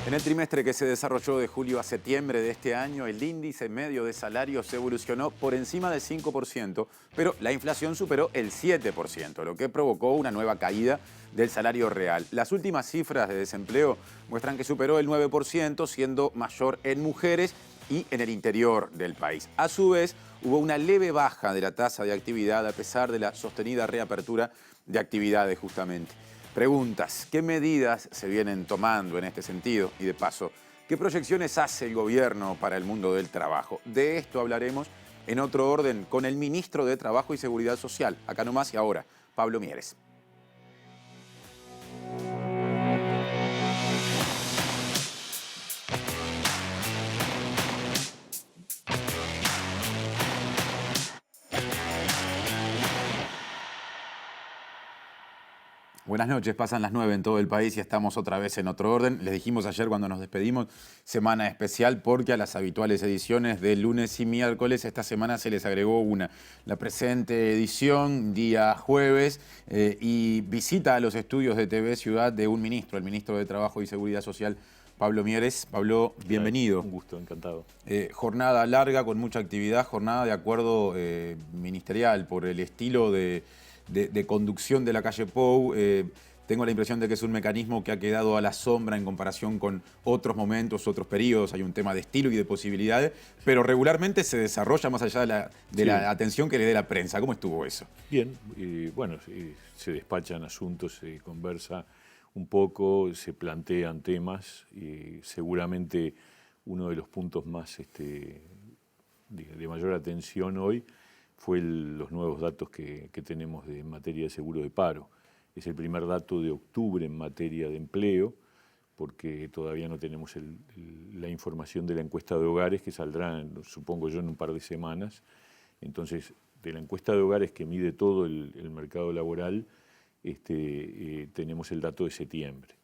En el trimestre que se desarrolló de julio a septiembre de este año, el índice medio de salarios evolucionó por encima del 5%, pero la inflación superó el 7%, lo que provocó una nueva caída del salario real. Las últimas cifras de desempleo muestran que superó el 9%, siendo mayor en mujeres y en el interior del país. A su vez, hubo una leve baja de la tasa de actividad a pesar de la sostenida reapertura de actividades justamente. Preguntas, ¿qué medidas se vienen tomando en este sentido? Y de paso, ¿qué proyecciones hace el gobierno para el mundo del trabajo? De esto hablaremos en otro orden con el ministro de Trabajo y Seguridad Social, acá nomás y ahora, Pablo Mieres. Buenas noches, pasan las 9 en todo el país y estamos otra vez en otro orden. Les dijimos ayer cuando nos despedimos, semana especial porque a las habituales ediciones de lunes y miércoles esta semana se les agregó una. La presente edición, día jueves, y visita a los estudios de TV Ciudad de un ministro, el ministro de Trabajo y Seguridad Social, Pablo Mieres. Pablo, bienvenido. Un gusto, encantado. Jornada larga, con mucha actividad, jornada de acuerdo ministerial por el estilo de conducción de la calle Pou. Tengo la impresión de que es un mecanismo que ha quedado a la sombra en comparación con otros momentos, otros periodos. Hay un tema de estilo y de posibilidades, pero regularmente se desarrolla más allá de la atención que le dé la prensa. ¿Cómo estuvo eso? Bien, bueno, se despachan asuntos, se conversa un poco, se plantean temas y seguramente uno de los puntos más de mayor atención hoy fue los nuevos datos que tenemos en materia de seguro de paro. Es el primer dato de octubre en materia de empleo, porque todavía no tenemos la información de la encuesta de hogares que saldrá, supongo yo, en un par de semanas. Entonces, de la encuesta de hogares que mide todo el mercado laboral, tenemos el dato de septiembre.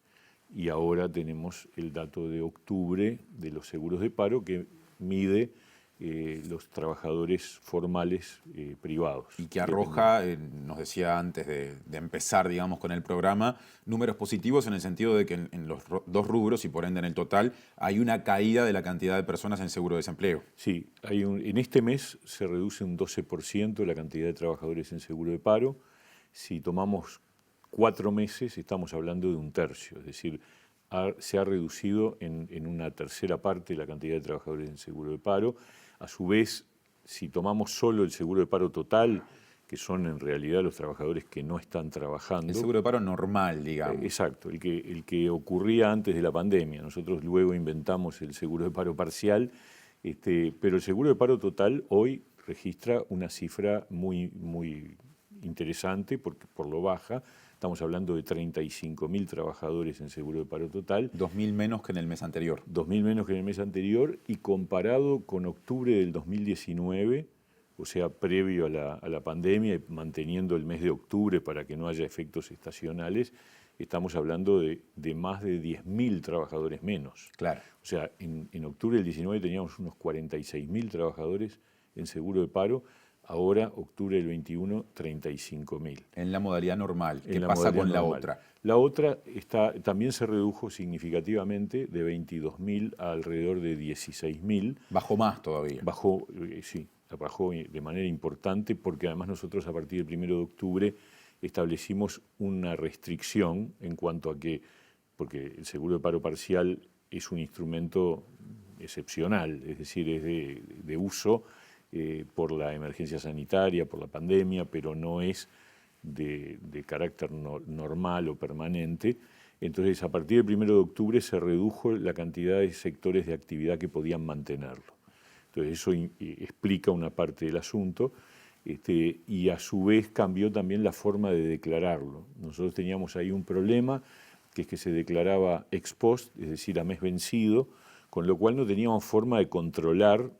Y ahora tenemos el dato de octubre de los seguros de paro que mide los trabajadores formales privados. Y que arroja, nos decía antes de empezar, digamos, con el programa, números positivos en el sentido de que en los dos rubros y por ende en el total hay una caída de la cantidad de personas en seguro de desempleo. Sí, en este mes se reduce un 12% la cantidad de trabajadores en seguro de paro. Si tomamos 4 meses estamos hablando de un tercio, es decir, se ha reducido en una tercera parte la cantidad de trabajadores en seguro de paro. A su vez, si tomamos solo el seguro de paro total, que son en realidad los trabajadores que no están trabajando. El seguro de paro normal, digamos. Exacto, el que ocurría antes de la pandemia. Nosotros luego inventamos el seguro de paro parcial, pero el seguro de paro total hoy registra una cifra muy, muy interesante por lo baja. Estamos hablando de 35.000 trabajadores en seguro de paro total. 2.000 menos que en el mes anterior. 2.000 menos que en el mes anterior y comparado con octubre del 2019, o sea, previo a la pandemia y manteniendo el mes de octubre para que no haya efectos estacionales, estamos hablando de más de 10.000 trabajadores menos. Claro. O sea, en octubre del 19 teníamos unos 46.000 trabajadores en seguro de paro. Ahora, octubre del 21, 35.000. En la modalidad normal. ¿Qué pasa con la otra? La otra también se redujo significativamente de 22.000 a alrededor de 16.000. Bajó más todavía. Bajó, sí, bajó de manera importante porque además nosotros a partir del 1 de octubre establecimos una restricción en cuanto a que, porque el seguro de paro parcial es un instrumento excepcional, es decir, es de uso por la emergencia sanitaria, por la pandemia, pero no es de carácter normal o permanente. Entonces, a partir del 1 de octubre se redujo la cantidad de sectores de actividad que podían mantenerlo. Entonces, eso explica una parte del asunto y a su vez cambió también la forma de declararlo. Nosotros teníamos ahí un problema, que es que se declaraba ex post, es decir, a mes vencido, con lo cual no teníamos forma de controlar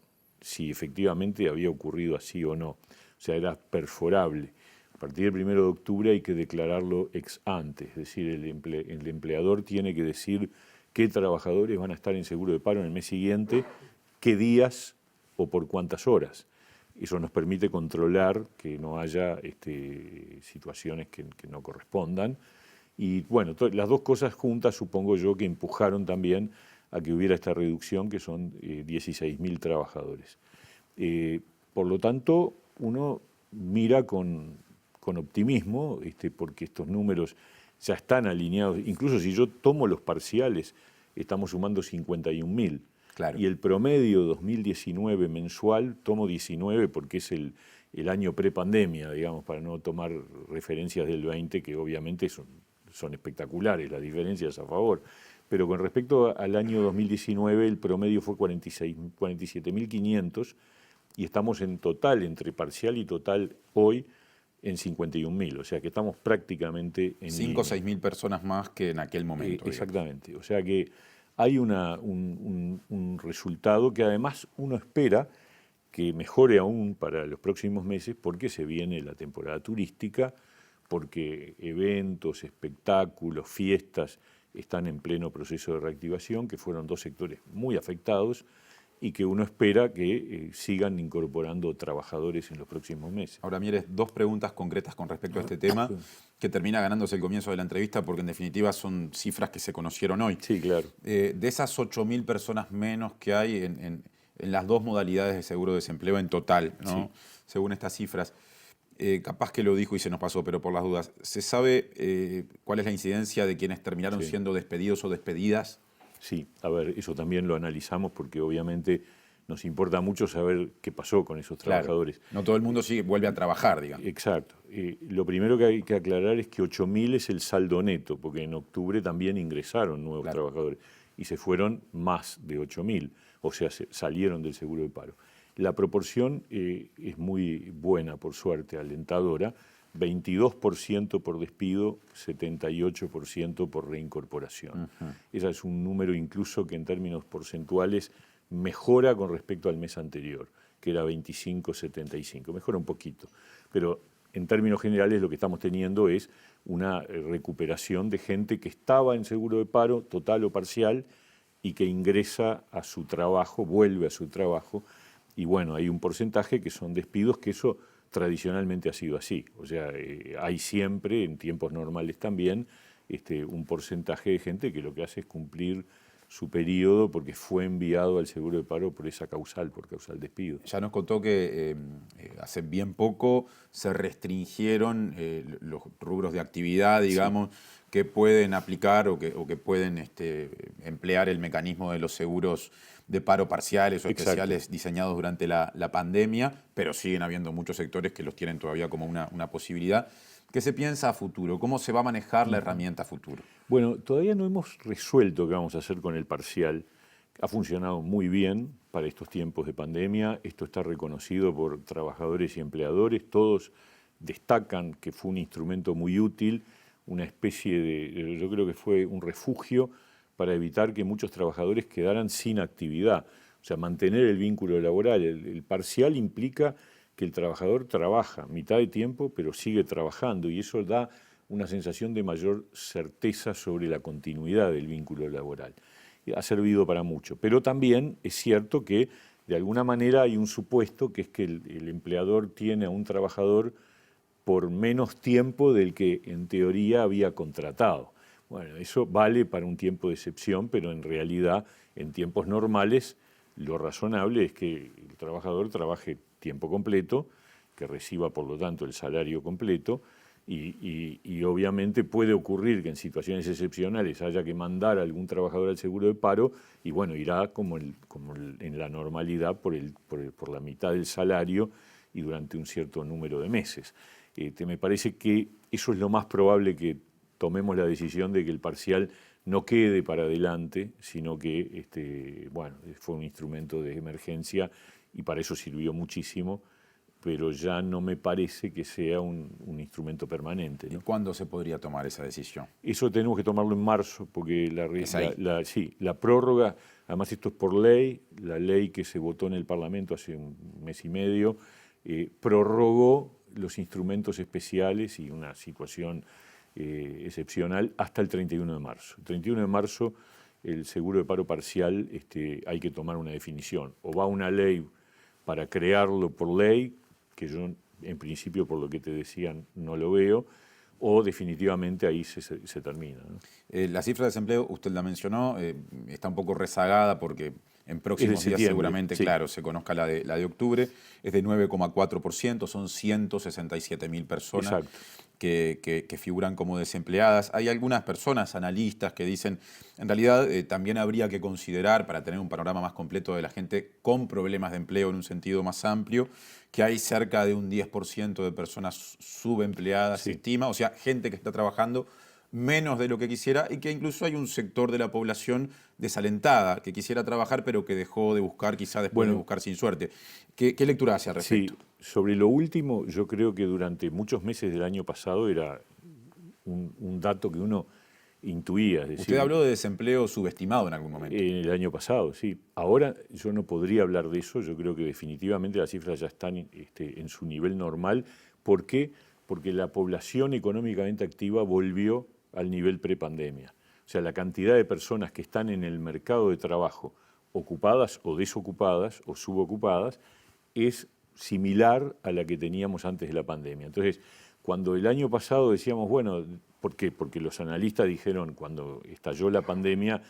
si efectivamente había ocurrido así o no. O sea, era perforable. A partir del 1 de octubre hay que declararlo ex ante, es decir, el empleador tiene que decir qué trabajadores van a estar en seguro de paro en el mes siguiente, qué días o por cuántas horas. Eso nos permite controlar que no haya situaciones que no correspondan. Y bueno, las dos cosas juntas supongo yo que empujaron también a que hubiera esta reducción, que son 16.000 trabajadores. Por lo tanto, uno mira con optimismo, porque estos números ya están alineados. Incluso si yo tomo los parciales, estamos sumando 51.000. Claro. Y el promedio 2019 mensual, tomo 19 porque es el año prepandemia, digamos, para no tomar referencias del 20, que obviamente son espectaculares, las diferencias a favor. Pero con respecto al año 2019, el promedio fue 47.500 y estamos en total, entre parcial y total, hoy en 51.000. O sea que estamos prácticamente en 5 o 6 mil personas más que en aquel momento. Exactamente. O sea que hay un resultado que además uno espera que mejore aún para los próximos meses, porque se viene la temporada turística, porque eventos, espectáculos, fiestas están en pleno proceso de reactivación, que fueron dos sectores muy afectados y que uno espera que sigan incorporando trabajadores en los próximos meses. Ahora, Mieres, dos preguntas concretas con respecto a este tema, que termina ganándose el comienzo de la entrevista, porque en definitiva son cifras que se conocieron hoy. Sí, claro. De esas 8.000 personas menos que hay en las dos modalidades de seguro de desempleo en total, ¿no? Sí. Según estas cifras, capaz que lo dijo y se nos pasó, pero por las dudas, ¿se sabe cuál es la incidencia de quienes terminaron siendo despedidos o despedidas? Sí, a ver, eso también lo analizamos porque obviamente nos importa mucho saber qué pasó con esos trabajadores. Claro. No todo el mundo vuelve a trabajar, digamos. Exacto. Lo primero que hay que aclarar es que 8.000 es el saldo neto, porque en octubre también ingresaron nuevos trabajadores y se fueron más de 8.000, o sea, salieron del seguro de paro. La proporción es muy buena, por suerte, alentadora. 22% por despido, 78% por reincorporación. Ese es un número incluso que en términos porcentuales mejora con respecto al mes anterior, que era 25-75. Mejora un poquito, pero en términos generales lo que estamos teniendo es una recuperación de gente que estaba en seguro de paro, total o parcial, y que ingresa a su trabajo, vuelve a su trabajo, y bueno, hay un porcentaje que son despidos, que eso tradicionalmente ha sido así. O sea, hay siempre, en tiempos normales también, un porcentaje de gente que lo que hace es cumplir su periodo porque fue enviado al seguro de paro por esa causal, por causal despido. Ya nos contó que hace bien poco se restringieron los rubros de actividad, digamos, que pueden aplicar o que pueden emplear el mecanismo de los seguros de paro parciales o especiales diseñados durante la pandemia, pero siguen habiendo muchos sectores que los tienen todavía como una posibilidad. ¿Qué se piensa a futuro? ¿Cómo se va a manejar la herramienta a futuro? Bueno, todavía no hemos resuelto qué vamos a hacer con el parcial. Ha funcionado muy bien para estos tiempos de pandemia. Esto está reconocido por trabajadores y empleadores. Todos destacan que fue un instrumento muy útil, una especie de, yo creo que fue un refugio para evitar que muchos trabajadores quedaran sin actividad. O sea, mantener el vínculo laboral. El parcial implica que el trabajador trabaja mitad de tiempo, pero sigue trabajando, y eso da una sensación de mayor certeza sobre la continuidad del vínculo laboral. Ha servido para mucho, pero también es cierto que de alguna manera hay un supuesto, que es que el empleador tiene a un trabajador por menos tiempo del que en teoría había contratado. Bueno, eso vale para un tiempo de excepción, pero en realidad, en tiempos normales, lo razonable es que el trabajador trabaje tiempo completo, que reciba por lo tanto el salario completo, y obviamente puede ocurrir que en situaciones excepcionales haya que mandar a algún trabajador al seguro de paro, y bueno, irá como en la normalidad por la mitad del salario y durante un cierto número de meses. Me parece que eso es lo más probable, que tomemos la decisión de que el parcial no quede para adelante, sino que bueno, fue un instrumento de emergencia y para eso sirvió muchísimo, pero ya no me parece que sea un instrumento permanente, ¿no? ¿Y cuándo se podría tomar esa decisión? Eso tenemos que tomarlo en marzo, porque la prórroga, además esto es por ley, la ley que se votó en el Parlamento hace un mes y medio, prorrogó los instrumentos especiales y una situación excepcional hasta el 31 de marzo. El 31 de marzo el seguro de paro parcial hay que tomar una definición. O va una ley para crearlo por ley, que yo en principio por lo que te decían no lo veo, o definitivamente ahí se termina, ¿no? La cifra de desempleo, usted la mencionó, está un poco rezagada porque en próximos días seguramente, sí. claro, se conozca la de octubre, es de 9,4%, son 167.000 personas. Exacto. Que figuran como desempleadas. Hay algunas personas, analistas, que dicen, en realidad también habría que considerar, para tener un panorama más completo de la gente con problemas de empleo en un sentido más amplio, que hay cerca de un 10% de personas subempleadas, se estima, o sea, gente que está trabajando menos de lo que quisiera y que incluso hay un sector de la población desalentada, que quisiera trabajar pero que dejó de buscar quizá después de buscar sin suerte. ¿Qué lectura hace al respecto? Sí, sobre lo último, yo creo que durante muchos meses del año pasado era un dato que uno intuía. Es decir, usted habló de desempleo subestimado en algún momento. El año pasado, sí. Ahora yo no podría hablar de eso, yo creo que definitivamente las cifras ya están en su nivel normal. ¿Por qué? Porque la población económicamente activa volvió al nivel prepandemia. O sea, la cantidad de personas que están en el mercado de trabajo, ocupadas o desocupadas o subocupadas, es similar a la que teníamos antes de la pandemia. Entonces, cuando el año pasado decíamos, bueno, ¿por qué? Porque los analistas dijeron, cuando estalló la pandemia,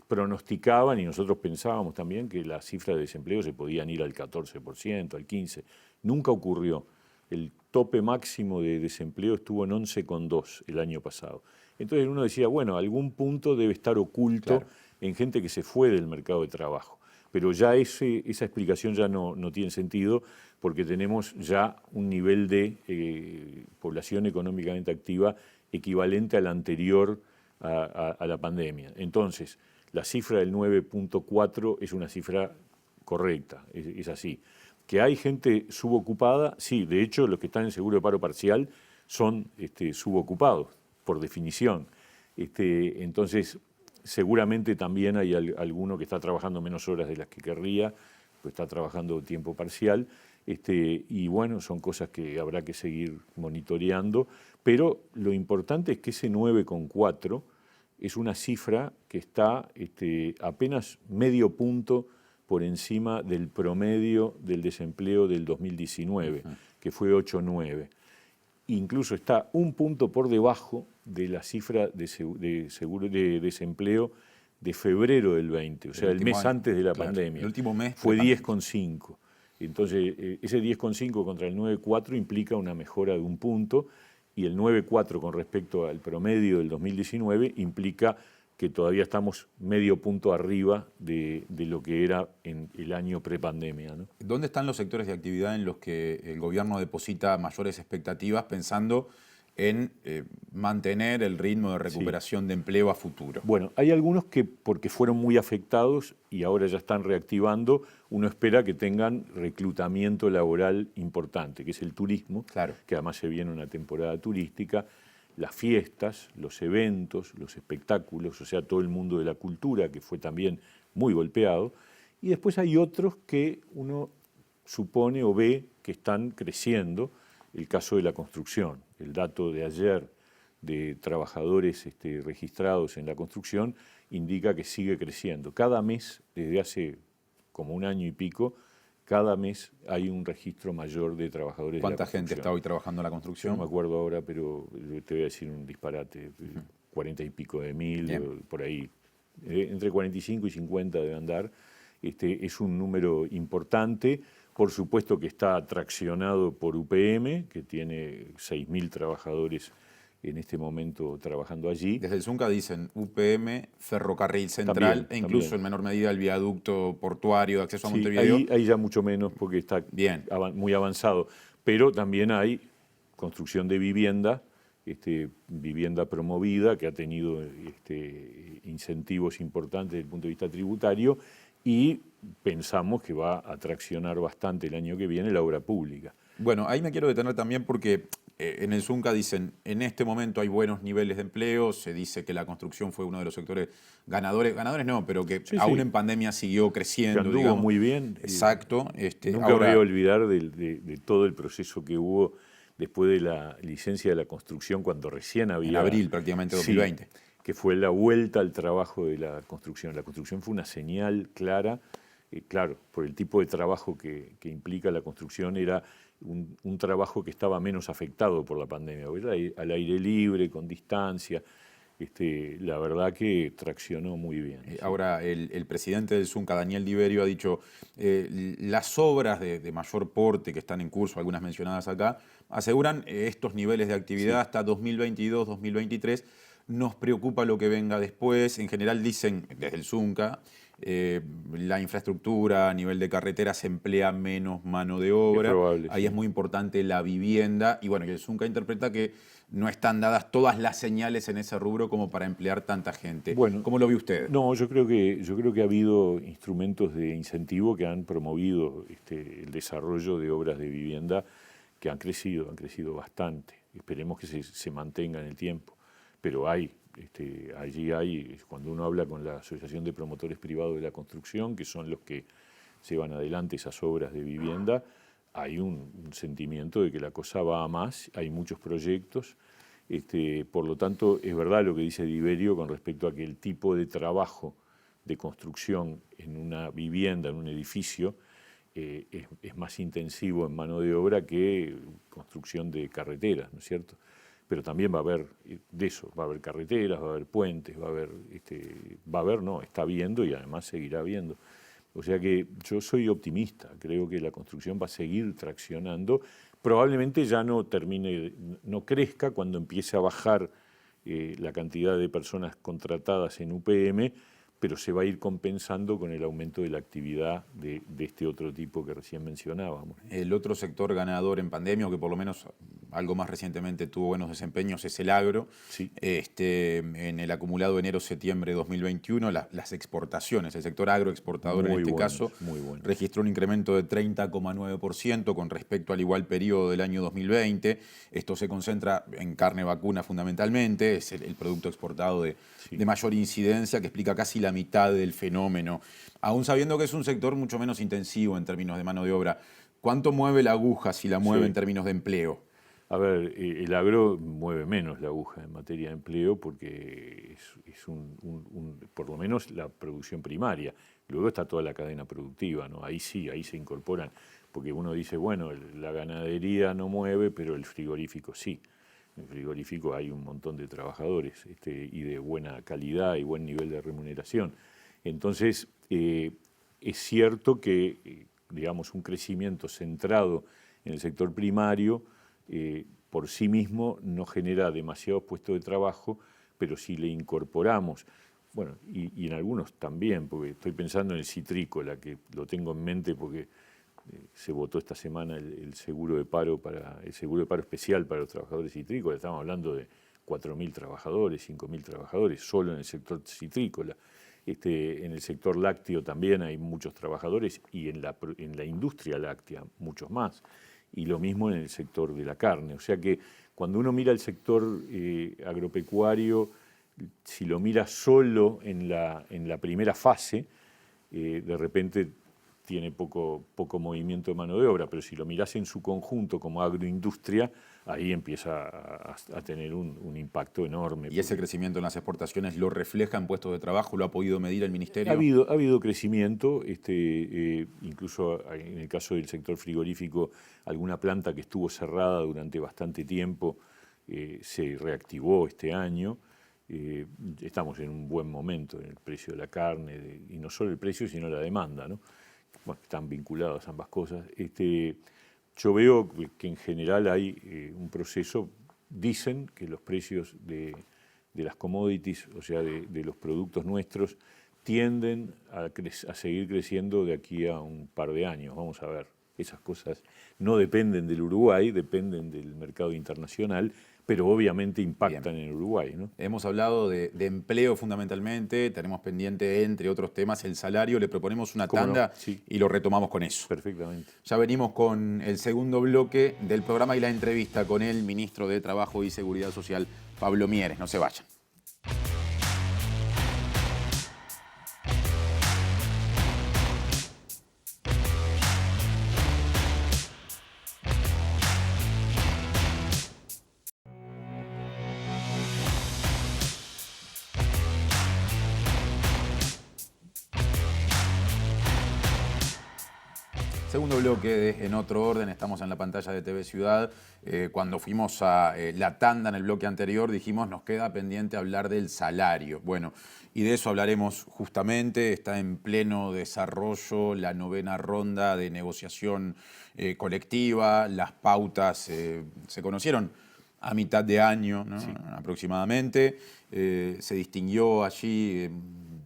pronosticaban y nosotros pensábamos también que las cifras de desempleo se podían ir al 14%, al 15%. Nunca ocurrió. El tope máximo de desempleo estuvo en 11,2 el año pasado. Entonces uno decía, bueno, algún punto debe estar oculto en gente que se fue del mercado de trabajo. Pero ya esa explicación ya no tiene sentido porque tenemos ya un nivel de población económicamente activa equivalente al anterior a la pandemia. Entonces, la cifra del 9,4 es una cifra correcta, es así. ¿Que hay gente subocupada? Sí, de hecho, los que están en seguro de paro parcial son subocupados, por definición. Entonces, seguramente también hay alguno que está trabajando menos horas de las que querría, pues está trabajando tiempo parcial, y bueno, son cosas que habrá que seguir monitoreando, pero lo importante es que ese 9,4 es una cifra que está apenas medio punto por encima del promedio del desempleo del 2019, que fue 8,9. Incluso está un punto por debajo de la cifra de desempleo de febrero del 20, o sea, el mes antes de la pandemia. El último mes fue 10,5. Entonces, ese 10,5 contra el 9,4 implica una mejora de un punto, y el 9,4 con respecto al promedio del 2019 implica que todavía estamos medio punto arriba de lo que era en el año prepandemia, ¿no? ¿Dónde están los sectores de actividad en los que el gobierno deposita mayores expectativas pensando en mantener el ritmo de recuperación de empleo a futuro? Bueno, hay algunos que, porque fueron muy afectados y ahora ya están reactivando, uno espera que tengan reclutamiento laboral importante, que es el turismo, que además se viene una temporada turística, las fiestas, los eventos, los espectáculos, o sea, todo el mundo de la cultura, que fue también muy golpeado. Y después hay otros que uno supone o ve que están creciendo. El caso de la construcción. El dato de ayer de trabajadores registrados en la construcción indica que sigue creciendo. Cada mes, desde hace como un año y pico, cada mes hay un registro mayor de trabajadores de la construcción. ¿Cuánta gente está hoy trabajando en la construcción? No me acuerdo ahora, pero te voy a decir un disparate, 40 y pico de mil, por ahí. Entre 45 y 50 debe andar. Es un número importante. Por supuesto que está traccionado por UPM, que tiene 6.000 trabajadores en este momento trabajando allí. Desde el Zunca dicen UPM, Ferrocarril Central e incluso en menor medida el viaducto portuario de acceso a Montevideo. Ahí ya mucho menos porque está muy avanzado. Pero también hay construcción de vivienda, vivienda promovida, que ha tenido incentivos importantes desde el punto de vista tributario, y pensamos que va a traccionar bastante el año que viene la obra pública. Bueno, ahí me quiero detener también porque en el Zunca dicen, en este momento hay buenos niveles de empleo, se dice que la construcción fue uno de los sectores ganadores no, pero que aún en pandemia siguió creciendo. Que anduvo muy bien. Exacto. Nunca me voy a olvidar de todo el proceso que hubo después de la licencia de la construcción, cuando recién había... En abril prácticamente 2020. Sí, que fue la vuelta al trabajo de la construcción. La construcción fue una señal clara, claro, por el tipo de trabajo que implica la construcción, era un trabajo que estaba menos afectado por la pandemia, era al aire libre, con distancia. La verdad que traccionó muy bien. Sí. Ahora, el presidente del Zunca, Daniel Diverio, ha dicho las obras de mayor porte que están en curso, algunas mencionadas acá, aseguran estos niveles de actividad hasta 2022, 2023. Nos preocupa lo que venga después. En general dicen, desde el Zunca, la infraestructura a nivel de carreteras emplea menos mano de obra. Es probable, Ahí sí. es muy importante la vivienda. Y bueno, el Zunca interpreta que no están dadas todas las señales en ese rubro como para emplear tanta gente. Bueno, ¿Cómo lo ve usted? No, yo creo que ha habido instrumentos de incentivo que han promovido el desarrollo de obras de vivienda que han crecido bastante. Esperemos que se mantenga en el tiempo. Pero allí hay, cuando uno habla con la Asociación de Promotores Privados de la Construcción, que son los que llevan adelante esas obras de vivienda, hay un sentimiento de que la cosa va a más, hay muchos proyectos. Por lo tanto, es verdad lo que dice Diverio con respecto a que el tipo de trabajo de construcción en una vivienda, en un edificio, es más intensivo en mano de obra que construcción de carreteras, ¿no es cierto? Pero también va a haber de eso, va a haber carreteras, va a haber puentes, está habiendo y además seguirá habiendo. O sea que yo soy optimista, creo que la construcción va a seguir traccionando. Probablemente ya no crezca cuando empiece a bajar la cantidad de personas contratadas en UPM, pero se va a ir compensando con el aumento de la actividad de este otro tipo que recién mencionábamos. El otro sector ganador en pandemia, o que por lo menos algo más recientemente tuvo buenos desempeños, es el agro. Sí. En el acumulado enero-septiembre de 2021, las exportaciones, el sector agroexportador en este caso, registró un incremento de 30,9% con respecto al igual periodo del año 2020. Esto se concentra en carne vacuna fundamentalmente, es el producto exportado de mayor incidencia, que explica casi la mitad del fenómeno, aún sabiendo que es un sector mucho menos intensivo en términos de mano de obra. ¿Cuánto mueve la aguja si la mueve en términos de empleo? A ver, el agro mueve menos la aguja en materia de empleo porque es por lo menos la producción primaria. Luego está toda la cadena productiva, ¿no? Ahí sí, ahí se incorporan, porque uno dice, bueno, la ganadería no mueve, pero el frigorífico sí. En el frigorífico hay un montón de trabajadores y de buena calidad y buen nivel de remuneración. Entonces, es cierto que, digamos, un crecimiento centrado en el sector primario por sí mismo no genera demasiados puestos de trabajo, pero si le incorporamos, bueno, y en algunos también, porque estoy pensando en el citrícola, que lo tengo en mente porque se votó esta semana el seguro de paro especial para los trabajadores citrícolas. Estamos hablando de 4.000 trabajadores, 5.000 trabajadores solo en el sector citrícola. En el sector lácteo también hay muchos trabajadores y en la industria láctea muchos más. Y lo mismo en el sector de la carne. O sea que cuando uno mira el sector agropecuario, si lo mira solo en la primera fase, de repente tiene poco movimiento de mano de obra, pero si lo mirás en su conjunto como agroindustria, ahí empieza a tener un impacto enorme. ¿Y ese crecimiento en las exportaciones lo refleja en puestos de trabajo? ¿Lo ha podido medir el Ministerio? Ha habido crecimiento, incluso en el caso del sector frigorífico, alguna planta que estuvo cerrada durante bastante tiempo se reactivó este año. Estamos en un buen momento en el precio de la carne, y no solo el precio, sino la demanda, ¿no? Bueno, están vinculadas ambas cosas. Yo veo que en general hay un proceso, dicen que los precios de las commodities, o sea, de los productos nuestros, tienden a seguir creciendo de aquí a un par de años. Vamos a ver, esas cosas no dependen del Uruguay, dependen del mercado internacional, pero obviamente impactan en Uruguay, ¿no? Hemos hablado de empleo fundamentalmente, tenemos pendiente, entre otros temas, el salario. Le proponemos una tanda y lo retomamos con eso. Perfectamente. Ya venimos con el segundo bloque del programa y la entrevista con el ministro de Trabajo y Seguridad Social, Pablo Mieres. No se vayan. Segundo bloque En Otro Orden, estamos en la pantalla de TV Ciudad. Cuando fuimos a la tanda en el bloque anterior dijimos nos queda pendiente hablar del salario. Bueno, y de eso hablaremos justamente. Está en pleno desarrollo la 9ª ronda de negociación colectiva. Las pautas se conocieron a mitad de año, ¿no? Sí. Aproximadamente. Se distinguió allí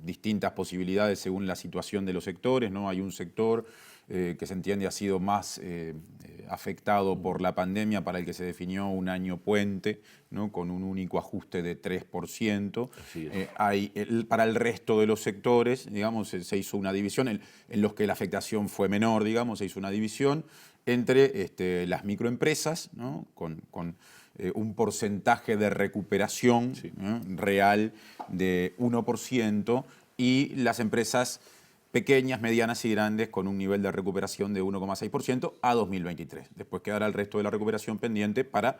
distintas posibilidades según la situación de los sectores, ¿no? Hay un sector que se entiende ha sido más afectado por la pandemia, para el que se definió un año puente, ¿no? Con un único ajuste de 3%. Para el resto de los sectores, digamos, se hizo una división en los que la afectación fue menor, digamos, se hizo una división entre las microempresas, ¿no? Con un porcentaje de recuperación, sí, real de 1%, y las empresas pequeñas, medianas y grandes con un nivel de recuperación de 1,6% a 2023. Después quedará el resto de la recuperación pendiente para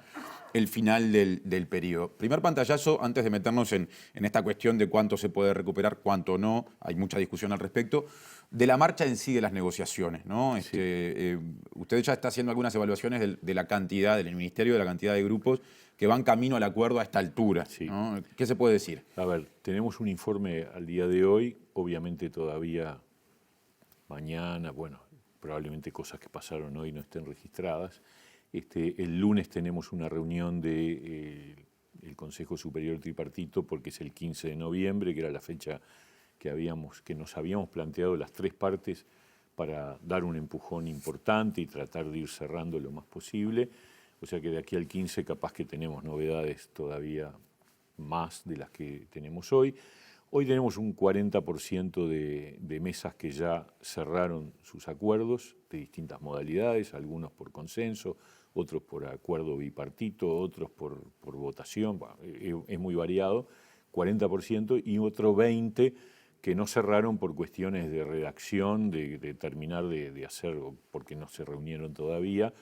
el final del periodo. Primer pantallazo, antes de meternos en esta cuestión de cuánto se puede recuperar, cuánto no, hay mucha discusión al respecto, de la marcha en sí de las negociaciones, ¿no? Sí. Usted ya está haciendo algunas evaluaciones de la cantidad, del Ministerio, de la cantidad de grupos que van camino al acuerdo a esta altura, sí, ¿no? ¿Qué se puede decir? A ver, tenemos un informe al día de hoy, obviamente todavía mañana, bueno, probablemente cosas que pasaron hoy no estén registradas. El lunes tenemos una reunión del Consejo Superior Tripartito, porque es el 15 de noviembre, que era la fecha que nos habíamos planteado las tres partes para dar un empujón importante y tratar de ir cerrando lo más posible. O sea que de aquí al 15 capaz que tenemos novedades todavía más de las que tenemos hoy. Hoy tenemos un 40% de mesas que ya cerraron sus acuerdos de distintas modalidades, algunos por consenso, otros por acuerdo bipartito, otros por votación, es muy variado, 40%, y otro 20% que no cerraron por cuestiones de redacción, de terminar de hacer, porque no se reunieron todavía,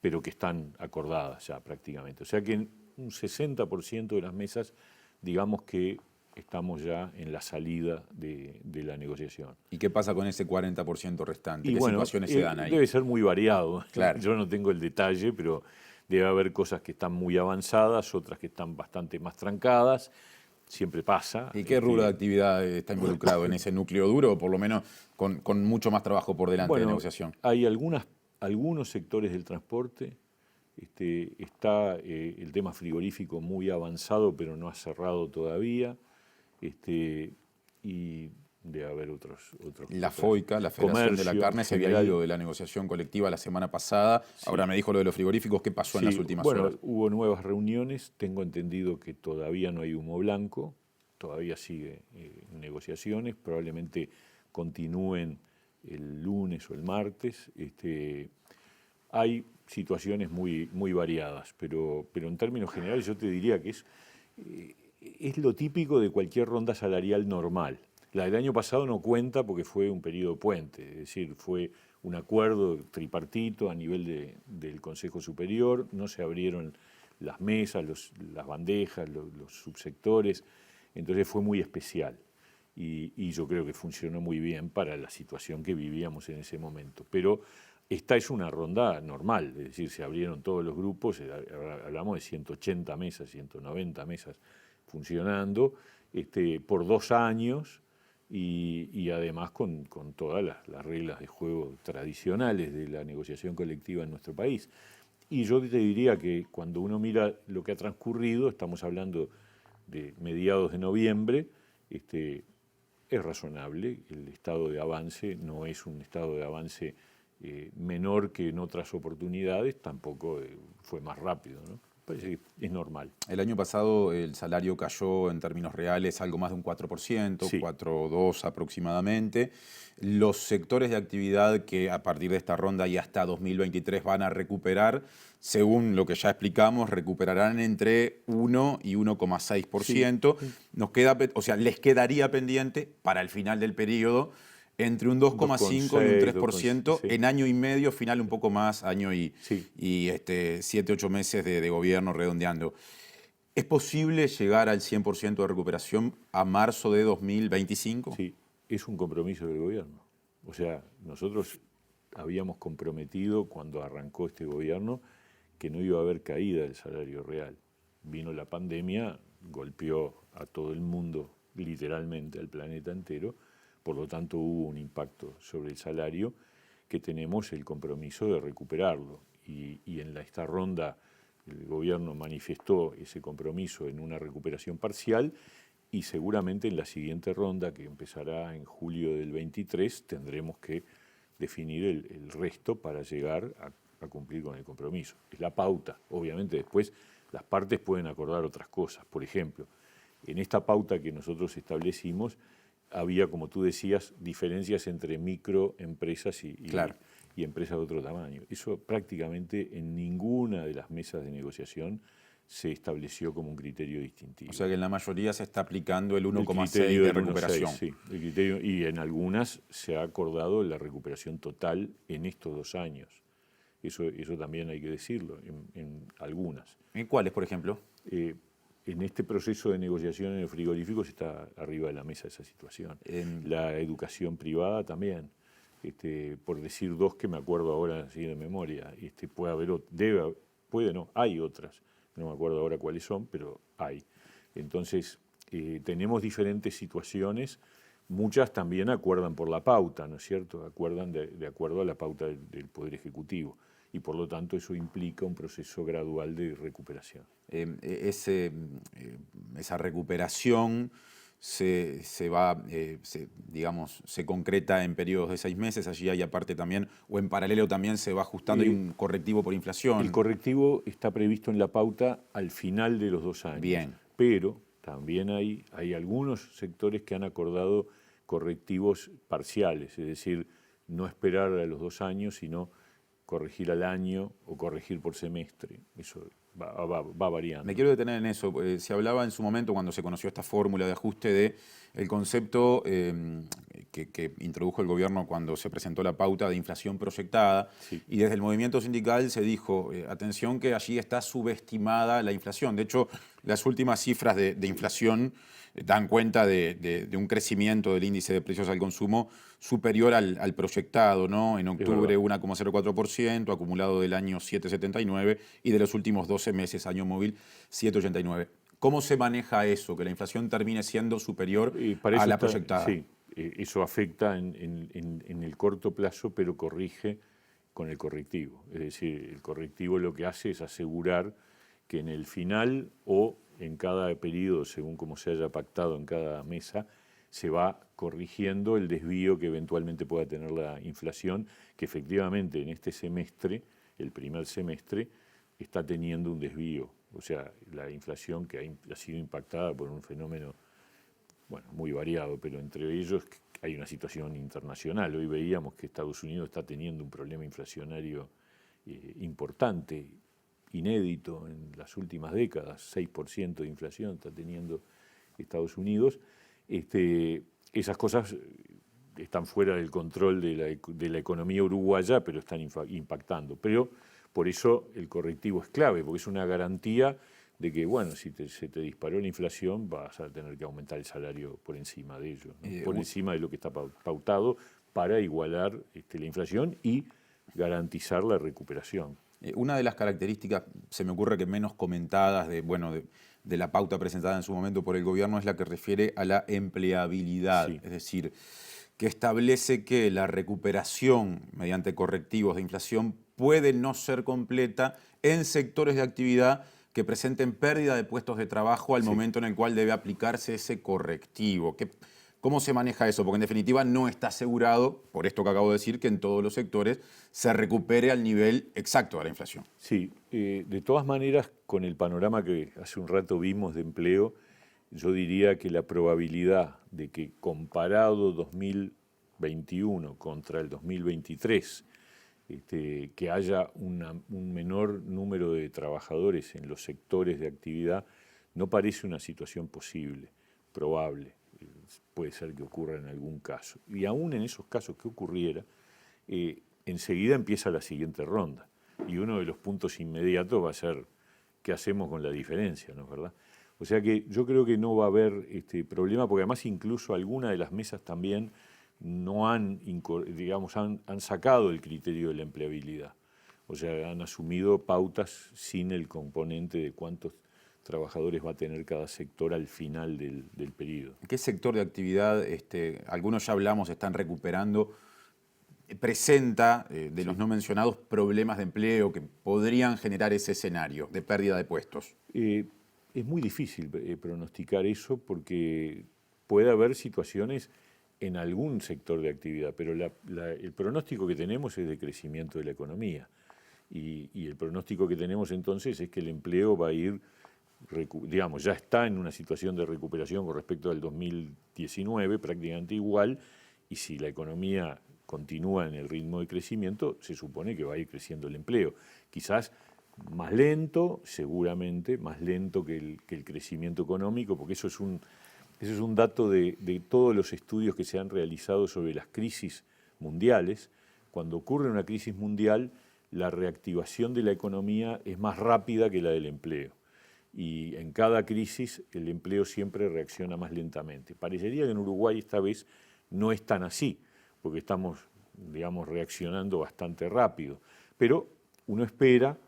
pero que están acordadas ya prácticamente. O sea que un 60% de las mesas, digamos que estamos ya en la salida de la negociación. ¿Y qué pasa con ese 40% restante? ¿Qué situaciones se dan ahí? Debe ser muy variado. Claro. Yo no tengo el detalle, pero debe haber cosas que están muy avanzadas, otras que están bastante más trancadas. Siempre pasa. ¿Y qué rubro de actividad está involucrado en ese núcleo duro, o por lo menos con mucho más trabajo por delante de negociación? Hay algunos sectores del transporte. Está el tema frigorífico muy avanzado, pero no ha cerrado todavía. Y debe haber otros. La FOICA, la Federación de la Carne, se había ido de la negociación colectiva la semana pasada. Sí. Ahora me dijo lo de los frigoríficos. ¿Qué pasó en las últimas horas? Hubo nuevas reuniones. Tengo entendido que todavía no hay humo blanco. Todavía sigue negociaciones. Probablemente continúen el lunes o el martes. Hay situaciones muy, muy variadas, pero en términos generales yo te diría que es lo típico de cualquier ronda salarial normal. La del año pasado no cuenta porque fue un periodo puente, es decir, fue un acuerdo tripartito a nivel del Consejo Superior, no se abrieron las mesas, las bandejas, los subsectores, entonces fue muy especial y yo creo que funcionó muy bien para la situación que vivíamos en ese momento. Pero esta es una ronda normal, es decir, se abrieron todos los grupos, hablamos de 180 mesas, 190 mesas funcionando por 2 años y además con todas las reglas de juego tradicionales de la negociación colectiva en nuestro país. Y yo te diría que cuando uno mira lo que ha transcurrido, estamos hablando de mediados de noviembre, es razonable, el estado de avance no es un estado de avance menor que en otras oportunidades, tampoco fue más rápido, ¿no? Parece que es normal. El año pasado el salario cayó en términos reales algo más de un 4%, sí, 4,2% aproximadamente. Los sectores de actividad que a partir de esta ronda y hasta 2023 van a recuperar, según lo que ya explicamos, recuperarán entre 1 y 1,6%. Sí. Les quedaría pendiente para el final del periodo entre un 2,5 y un 3%, sí, en año y medio, final un poco más, año y 7, 8 meses de gobierno redondeando. ¿Es posible llegar al 100% de recuperación a marzo de 2025? Sí, es un compromiso del gobierno. O sea, nosotros habíamos comprometido cuando arrancó este gobierno que no iba a haber caída del salario real. Vino la pandemia, golpeó a todo el mundo, literalmente al planeta entero, por lo tanto hubo un impacto sobre el salario que tenemos el compromiso de recuperarlo. Y en esta ronda el gobierno manifestó ese compromiso en una recuperación parcial y seguramente en la siguiente ronda, que empezará en julio del 23, tendremos que definir el resto para llegar a cumplir con el compromiso. Es la pauta. Obviamente después las partes pueden acordar otras cosas. Por ejemplo, en esta pauta que nosotros establecimos había, como tú decías, diferencias entre microempresas y empresas de otro tamaño. Eso prácticamente en ninguna de las mesas de negociación se estableció como un criterio distintivo. O sea que en la mayoría se está aplicando el 1,6 de recuperación. 1,6, sí, el criterio, y en algunas se ha acordado la recuperación total en estos 2 años. Eso también hay que decirlo, en algunas. ¿En cuáles, por ejemplo? En este proceso de negociación en el frigorífico está arriba de la mesa esa situación. La educación privada también. Por decir 2 que me acuerdo ahora así de memoria. Puede haber, hay otras. No me acuerdo ahora cuáles son, pero hay. Entonces, tenemos diferentes situaciones. Muchas también acuerdan por la pauta, ¿no es cierto? Acuerdan de acuerdo a la pauta del Poder Ejecutivo. Y por lo tanto eso implica un proceso gradual de recuperación. Esa recuperación se concreta en periodos de 6 meses, allí hay aparte también, o en paralelo también se va ajustando, hay un correctivo por inflación. El correctivo está previsto en la pauta al final de los 2 años. Bien. Pero también hay algunos sectores que han acordado correctivos parciales, es decir, no esperar a los 2 años, sino corregir al año o corregir por semestre. Eso va variando. Me quiero detener en eso. Se hablaba en su momento, cuando se conoció esta fórmula de ajuste, de el concepto que introdujo el gobierno cuando se presentó la pauta de inflación proyectada. Sí. Y desde el movimiento sindical se dijo, atención que allí está subestimada la inflación. De hecho, las últimas cifras de inflación dan cuenta de un crecimiento del índice de precios al consumo superior al proyectado, ¿no? En octubre 1,04%, acumulado del año 7,79 y de los últimos 12 meses, año móvil 7,89. ¿Cómo se maneja eso, que la inflación termine siendo superior a la proyectada? Sí, eso afecta en el corto plazo, pero corrige con el correctivo. Es decir, el correctivo lo que hace es asegurar que en el final o en cada periodo, según como se haya pactado en cada mesa, se va corrigiendo el desvío que eventualmente pueda tener la inflación, que efectivamente en este semestre, el primer semestre, está teniendo un desvío. O sea, la inflación que ha sido impactada por un fenómeno, muy variado, pero entre ellos hay una situación internacional. Hoy veíamos que Estados Unidos está teniendo un problema inflacionario importante, inédito en las últimas décadas, 6% de inflación está teniendo Estados Unidos. Esas cosas están fuera del control de la economía uruguaya, pero están impactando. Pero por eso el correctivo es clave, porque es una garantía de que, si se te disparó la inflación, vas a tener que aumentar el salario por encima de ello, ¿no? Por encima de lo que está pautado para igualar la inflación y garantizar la recuperación. Una de las características, se me ocurre que menos comentadas de la pauta presentada en su momento por el gobierno, es la que refiere a la empleabilidad. Sí. Es decir, que establece que la recuperación mediante correctivos de inflación puede no ser completa en sectores de actividad que presenten pérdida de puestos de trabajo al momento en el cual debe aplicarse ese correctivo. ¿Cómo se maneja eso? Porque en definitiva no está asegurado, por esto que acabo de decir, que en todos los sectores se recupere al nivel exacto de la inflación. Sí, de todas maneras, con el panorama que hace un rato vimos de empleo, yo diría que la probabilidad de que comparado 2021 contra el 2023, que haya un menor número de trabajadores en los sectores de actividad, no parece una situación posible, probable. Puede ser que ocurra en algún caso. Y aún en esos casos que ocurriera, enseguida empieza la siguiente ronda. Y uno de los puntos inmediatos va a ser qué hacemos con la diferencia, ¿no es verdad? O sea que yo creo que no va a haber problema, porque además incluso algunas de las mesas también no han, digamos, han sacado el criterio de la empleabilidad. O sea, han asumido pautas sin el componente de cuántos trabajadores va a tener cada sector al final del periodo. ¿Qué sector de actividad, algunos ya hablamos, están recuperando, presenta, de los no mencionados, problemas de empleo que podrían generar ese escenario de pérdida de puestos? Es muy difícil pronosticar eso porque puede haber situaciones en algún sector de actividad, pero el pronóstico que tenemos es de crecimiento de la economía. Y el pronóstico que tenemos entonces es que el empleo va a ir, digamos, ya está en una situación de recuperación con respecto al 2019, prácticamente igual, y si la economía continúa en el ritmo de crecimiento, se supone que va a ir creciendo el empleo. Quizás más lento, seguramente, más lento que el crecimiento económico, porque eso es un dato de todos los estudios que se han realizado sobre las crisis mundiales. Cuando ocurre una crisis mundial, la reactivación de la economía es más rápida que la del empleo. Y en cada crisis el empleo siempre reacciona más lentamente. Parecería que en Uruguay esta vez no es tan así, porque estamos, digamos, reaccionando bastante rápido. Pero uno espera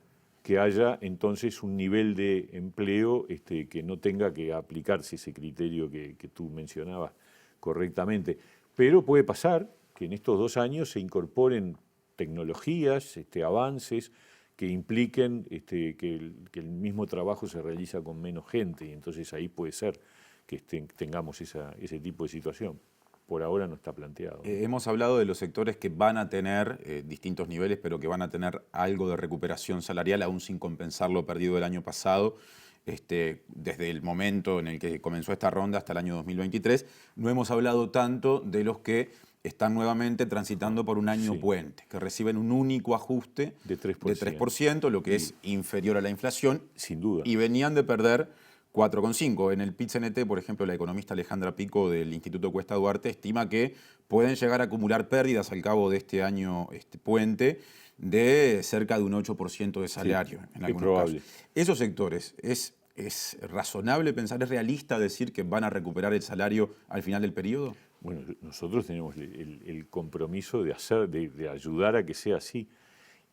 que haya entonces un nivel de empleo que no tenga que aplicarse ese criterio que tú mencionabas correctamente. Pero puede pasar que en estos 2 años se incorporen tecnologías, avances que impliquen que el mismo trabajo se realiza con menos gente, y entonces ahí puede ser que tengamos ese tipo de situación. Por ahora no está planteado. Hemos hablado de los sectores que van a tener distintos niveles, pero que van a tener algo de recuperación salarial, aún sin compensar lo perdido el año pasado. Desde el momento en el que comenzó esta ronda hasta el año 2023, no hemos hablado tanto de los que están nuevamente transitando por un año puente, que reciben un único ajuste de 3%, de 3%, lo que es inferior a la inflación. Sin duda. Y venían de perder 4,5%. En el PIT-CNT, por ejemplo, la economista Alejandra Pico del Instituto Cuesta Duarte estima que pueden llegar a acumular pérdidas al cabo de este año puente de cerca de un 8% de salario, sí, en algunos casos. Esos sectores, ¿es razonable pensar, es realista decir que van a recuperar el salario al final del periodo? Bueno, nosotros tenemos el compromiso de ayudar a que sea así.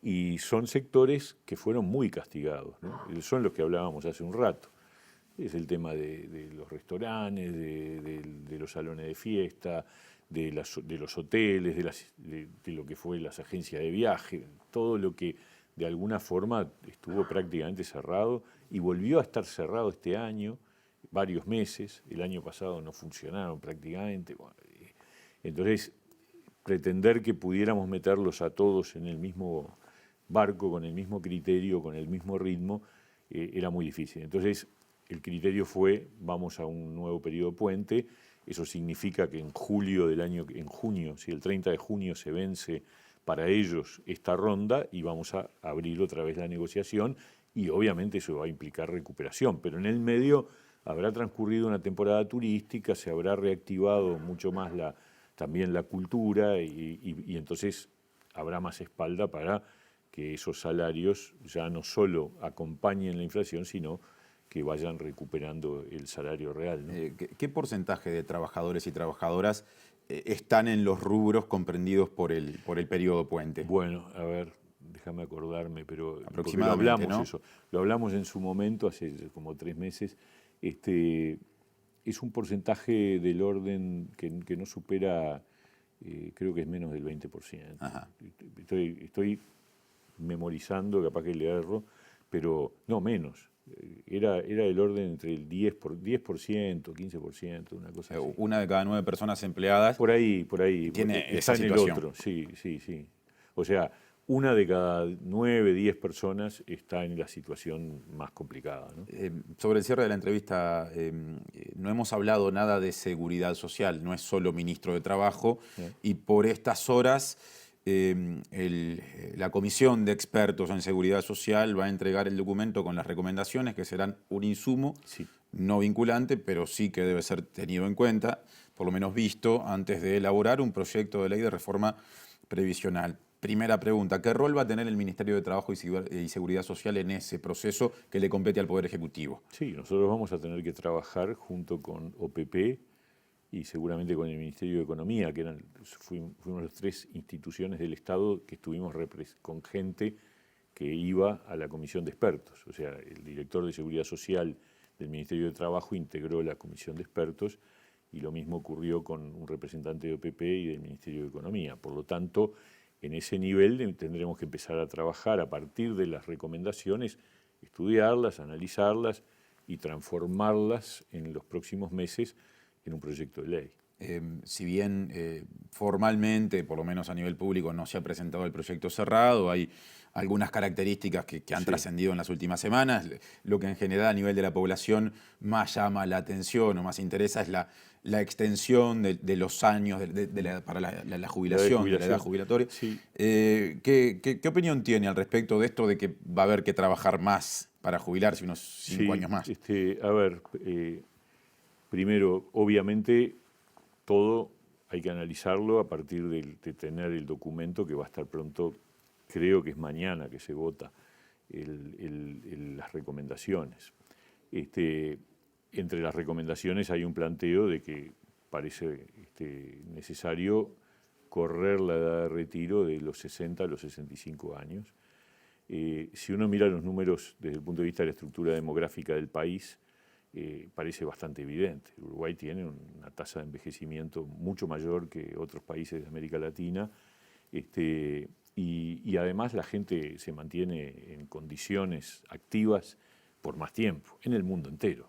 Y son sectores que fueron muy castigados, ¿no? Son los que hablábamos hace un rato. Es el tema de los restaurantes, de los salones de fiesta, de los hoteles, de lo que fue las agencias de viaje, todo lo que de alguna forma estuvo prácticamente cerrado y volvió a estar cerrado este año, varios meses. El año pasado no funcionaron prácticamente. Entonces, pretender que pudiéramos meterlos a todos en el mismo barco, con el mismo criterio, con el mismo ritmo, era muy difícil. Entonces, el criterio fue, vamos a un nuevo periodo puente. Eso significa que en junio, si el 30 de junio se vence para ellos esta ronda, y vamos a abrir otra vez la negociación, y obviamente eso va a implicar recuperación, pero en el medio habrá transcurrido una temporada turística, se habrá reactivado mucho más también la cultura, y entonces habrá más espalda para que esos salarios ya no solo acompañen la inflación, sino que vayan recuperando el salario real, ¿no? ¿Qué porcentaje de trabajadores y trabajadoras están en los rubros comprendidos por el periodo puente? Bueno, a ver, déjame acordarme, pero aproximadamente, lo hablamos, ¿no? eso. Lo hablamos en su momento, hace como 3 meses. Es un porcentaje del orden que no supera, creo que es menos del 20%. Ajá. Estoy memorizando, capaz que le erro, pero no, menos. Era el orden entre el 10%, 15%, una cosa así. Una de cada 9 personas empleadas Por ahí. tiene Está esa en el situación. otro, sí. O sea, una de cada 9, 10 personas está en la situación más complicada, ¿no? Sobre el cierre de la entrevista, no hemos hablado nada de seguridad social, no es solo ministro de Trabajo, y por estas horas la Comisión de Expertos en Seguridad Social va a entregar el documento con las recomendaciones, que serán un insumo no vinculante, pero sí que debe ser tenido en cuenta, por lo menos visto, antes de elaborar un proyecto de ley de reforma previsional. Primera pregunta, ¿qué rol va a tener el Ministerio de Trabajo y Seguridad Social en ese proceso que le compete al Poder Ejecutivo? Sí, nosotros vamos a tener que trabajar junto con OPP y seguramente con el Ministerio de Economía, que fuimos las 3 instituciones del Estado que estuvimos con gente que iba a la comisión de expertos. O sea, el director de Seguridad Social del Ministerio de Trabajo integró la comisión de expertos y lo mismo ocurrió con un representante de OPP y del Ministerio de Economía. Por lo tanto, en ese nivel tendremos que empezar a trabajar a partir de las recomendaciones, estudiarlas, analizarlas y transformarlas en los próximos meses en un proyecto de ley. Si bien formalmente, por lo menos a nivel público, no se ha presentado el proyecto cerrado, hay algunas características que han trascendido en las últimas semanas. Lo que en general a nivel de la población más llama la atención o más interesa es la extensión de los años para la jubilación, de la edad jubilatoria. Sí. ¿Qué opinión tiene al respecto de esto de que va a haber que trabajar más para jubilarse unos 5 años más? A ver, primero, obviamente, todo hay que analizarlo a partir de tener el documento que va a estar pronto, creo que es mañana que se vota las recomendaciones. Entre las recomendaciones hay un planteo de que parece necesario correr la edad de retiro de los 60 a los 65 años. Si uno mira los números desde el punto de vista de la estructura demográfica del país, parece bastante evidente. Uruguay tiene una tasa de envejecimiento mucho mayor que otros países de América Latina y además la gente se mantiene en condiciones activas por más tiempo, en el mundo entero,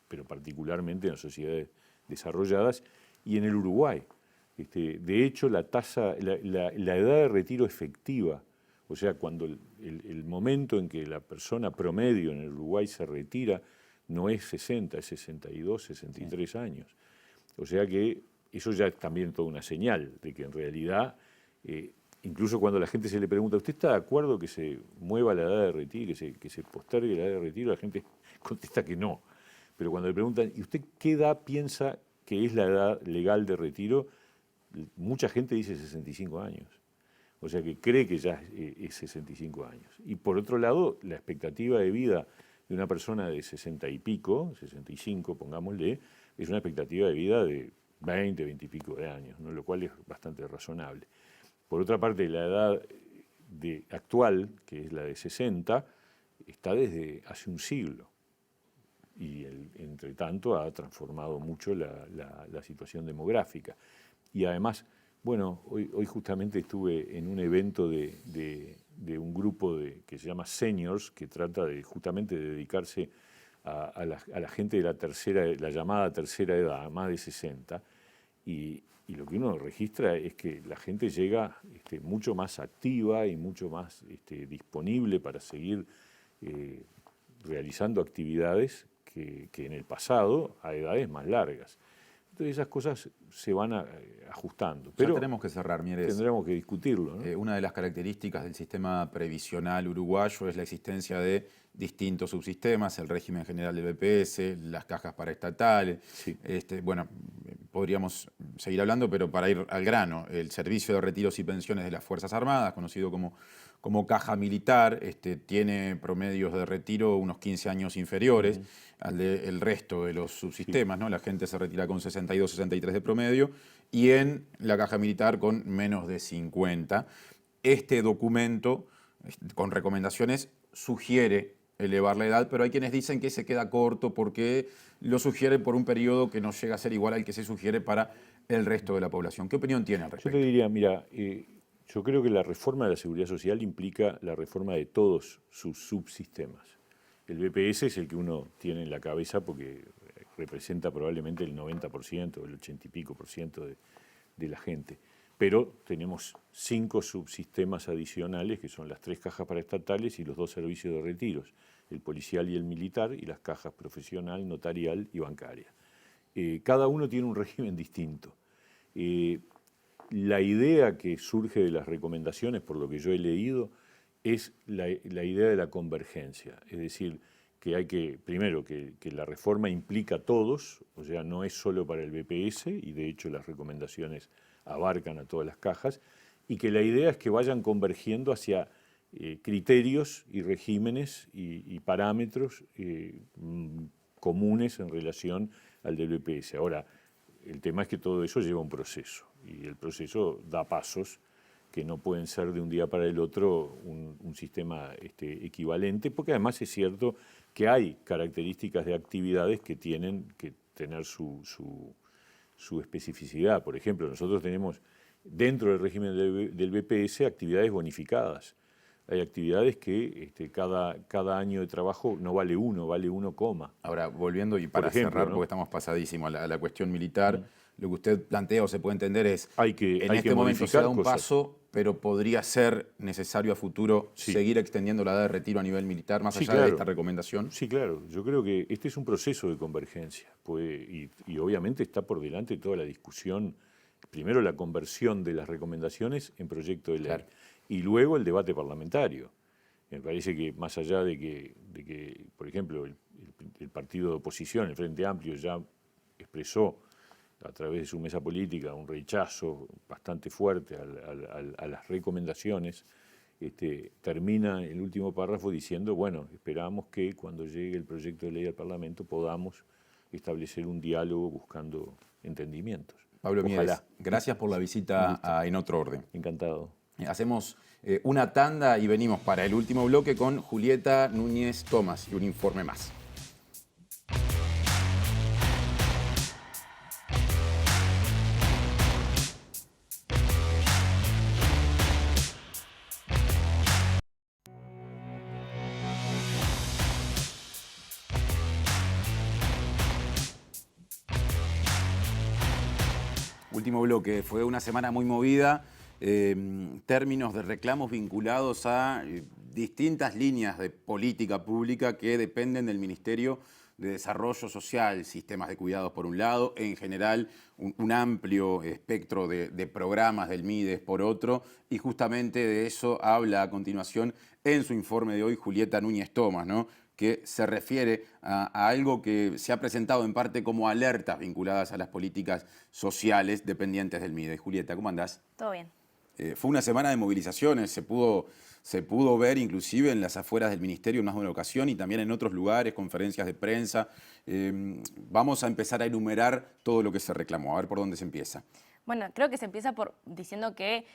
pero particularmente en las sociedades desarrolladas y en el Uruguay. De hecho, la edad de retiro efectiva, o sea, cuando el momento en que la persona promedio en el Uruguay se retira, no es 60, es 62, 63 años. O sea que eso ya es también toda una señal de que en realidad, incluso cuando a la gente se le pregunta, ¿usted está de acuerdo que se mueva la edad de retiro, que se postergue la edad de retiro? La gente contesta que no. Pero cuando le preguntan, ¿y usted qué edad piensa que es la edad legal de retiro? Mucha gente dice 65 años. O sea que cree que ya es 65 años. Y por otro lado, la expectativa de vida de una persona de 60 y pico, 65 pongámosle, es una expectativa de vida de 20, 20 y pico de años, ¿no? Lo cual es bastante razonable. Por otra parte, la edad actual, que es la de 60, está desde hace un siglo. Y entre tanto ha transformado mucho la situación demográfica. Y además, bueno, hoy justamente estuve en un evento de un grupo que se llama Seniors, que trata justamente de dedicarse a la gente de la llamada tercera edad, más de 60, y lo que uno registra es que la gente llega mucho más activa y mucho más disponible para seguir realizando actividades que en el pasado a edades más largas. Entonces esas cosas se van ajustando. Pero ya tenemos que cerrar, Mieres. Tendremos que discutirlo, ¿no? Una de las características del sistema previsional uruguayo es la existencia de distintos subsistemas, el régimen general del BPS, las cajas paraestatales. Sí. Bueno, podríamos seguir hablando, pero para ir al grano, el Servicio de Retiros y Pensiones de las Fuerzas Armadas, conocido como caja militar, tiene promedios de retiro unos 15 años inferiores al del resto de los subsistemas, ¿no? La gente se retira con 62, 63 de promedio y en la caja militar con menos de 50. Este documento, con recomendaciones, sugiere elevar la edad, pero hay quienes dicen que se queda corto porque lo sugiere por un periodo que no llega a ser igual al que se sugiere para el resto de la población. ¿Qué opinión tiene al respecto? Yo te diría, mira, yo creo que la reforma de la seguridad social implica la reforma de todos sus subsistemas. El BPS es el que uno tiene en la cabeza porque representa probablemente el 90%, el 80 y pico por ciento de la gente. Pero tenemos 5 subsistemas adicionales, que son las 3 cajas paraestatales y los 2 servicios de retiros, el policial y el militar, y las cajas profesional, notarial y bancaria. Cada uno tiene un régimen distinto. La idea que surge de las recomendaciones, por lo que yo he leído, es la idea de la convergencia. Es decir, que hay primero, que la reforma implica a todos, o sea, no es solo para el BPS, y de hecho las recomendaciones abarcan a todas las cajas, y que la idea es que vayan convergiendo hacia criterios y regímenes y parámetros comunes en relación al del BPS. Ahora, El tema es que todo eso lleva un proceso y el proceso da pasos que no pueden ser de un día para el otro un sistema equivalente, porque además es cierto que hay características de actividades que tienen que tener su especificidad. Por ejemplo, nosotros tenemos dentro del régimen del BPS actividades bonificadas. Hay actividades que cada año de trabajo no vale uno, vale 1, Ahora, volviendo y para cerrar, ¿no? Porque estamos pasadísimos a la cuestión militar, lo que usted plantea o se puede entender es, en este momento se da un paso, pero podría ser necesario a futuro seguir extendiendo la edad de retiro a nivel militar, más allá de esta recomendación. Sí, claro. Yo creo que este es un proceso de convergencia. Y obviamente está por delante toda la discusión, primero la conversión de las recomendaciones en proyecto de ley. Claro. Y luego el debate parlamentario. Me parece que más allá de que por ejemplo, el partido de oposición, el Frente Amplio, ya expresó a través de su mesa política un rechazo bastante fuerte a las recomendaciones, termina el último párrafo diciendo, bueno, esperamos que cuando llegue el proyecto de ley al Parlamento podamos establecer un diálogo buscando entendimientos. Pablo Mieres, gracias por la visita a En Otro Orden. Encantado. Hacemos una tanda y venimos para el último bloque con Julieta Núñez Tomás y un informe más. Último bloque, fue una semana muy movida. Términos de reclamos vinculados a distintas líneas de política pública que dependen del Ministerio de Desarrollo Social, sistemas de cuidados por un lado, en general un amplio espectro de programas del MIDES por otro, y justamente de eso habla a continuación en su informe de hoy Julieta Núñez Tomás, ¿no? Que se refiere a algo que se ha presentado en parte como alertas vinculadas a las políticas sociales dependientes del MIDES. Julieta, ¿cómo andás? Todo bien. Fue una semana de movilizaciones, se pudo ver inclusive en las afueras del Ministerio en más de una ocasión y también en otros lugares, conferencias de prensa. Vamos a empezar a enumerar todo lo que se reclamó, a ver por dónde se empieza. Bueno, creo que se empieza por diciendo que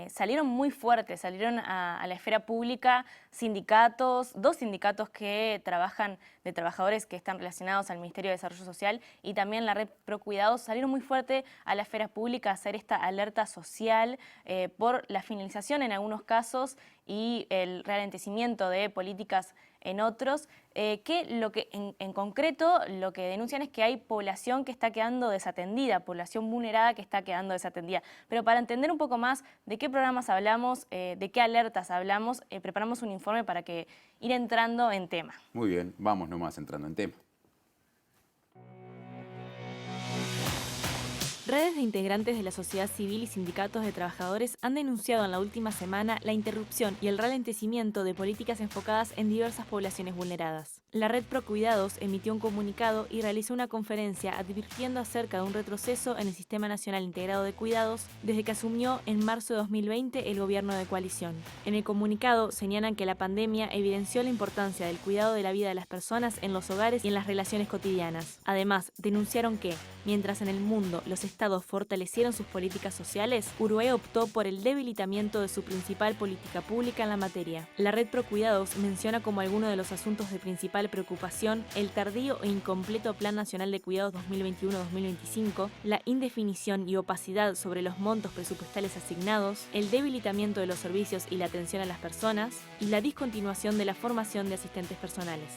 salieron muy fuertes, salieron a la esfera pública sindicatos, 2 sindicatos que trabajan de trabajadores que están relacionados al Ministerio de Desarrollo Social y también la Red Pro Cuidados, salieron muy fuerte a la esfera pública a hacer esta alerta social por la finalización en algunos casos y el ralentecimiento de políticas en otros, que en concreto lo que denuncian es que hay población que está quedando desatendida, población vulnerada que está quedando desatendida. Pero para entender un poco más de qué programas hablamos, de qué alertas hablamos, preparamos un informe para que ir entrando en tema. Muy bien, vamos nomás entrando en tema. Redes de integrantes de la sociedad civil y sindicatos de trabajadores han denunciado en la última semana la interrupción y el ralentecimiento de políticas enfocadas en diversas poblaciones vulneradas. La Red Pro Cuidados emitió un comunicado y realizó una conferencia advirtiendo acerca de un retroceso en el Sistema Nacional Integrado de Cuidados desde que asumió en marzo de 2020 el gobierno de coalición. En el comunicado señalan que la pandemia evidenció la importancia del cuidado de la vida de las personas en los hogares y en las relaciones cotidianas. Además, denunciaron que, mientras en el mundo los estados fortalecieron sus políticas sociales, Uruguay optó por el debilitamiento de su principal política pública en la materia. La Red Pro Cuidados menciona como alguno de los asuntos de principal preocupación el tardío e incompleto Plan Nacional de Cuidados 2021-2025, la indefinición y opacidad sobre los montos presupuestales asignados, el debilitamiento de los servicios y la atención a las personas, y la discontinuación de la formación de asistentes personales.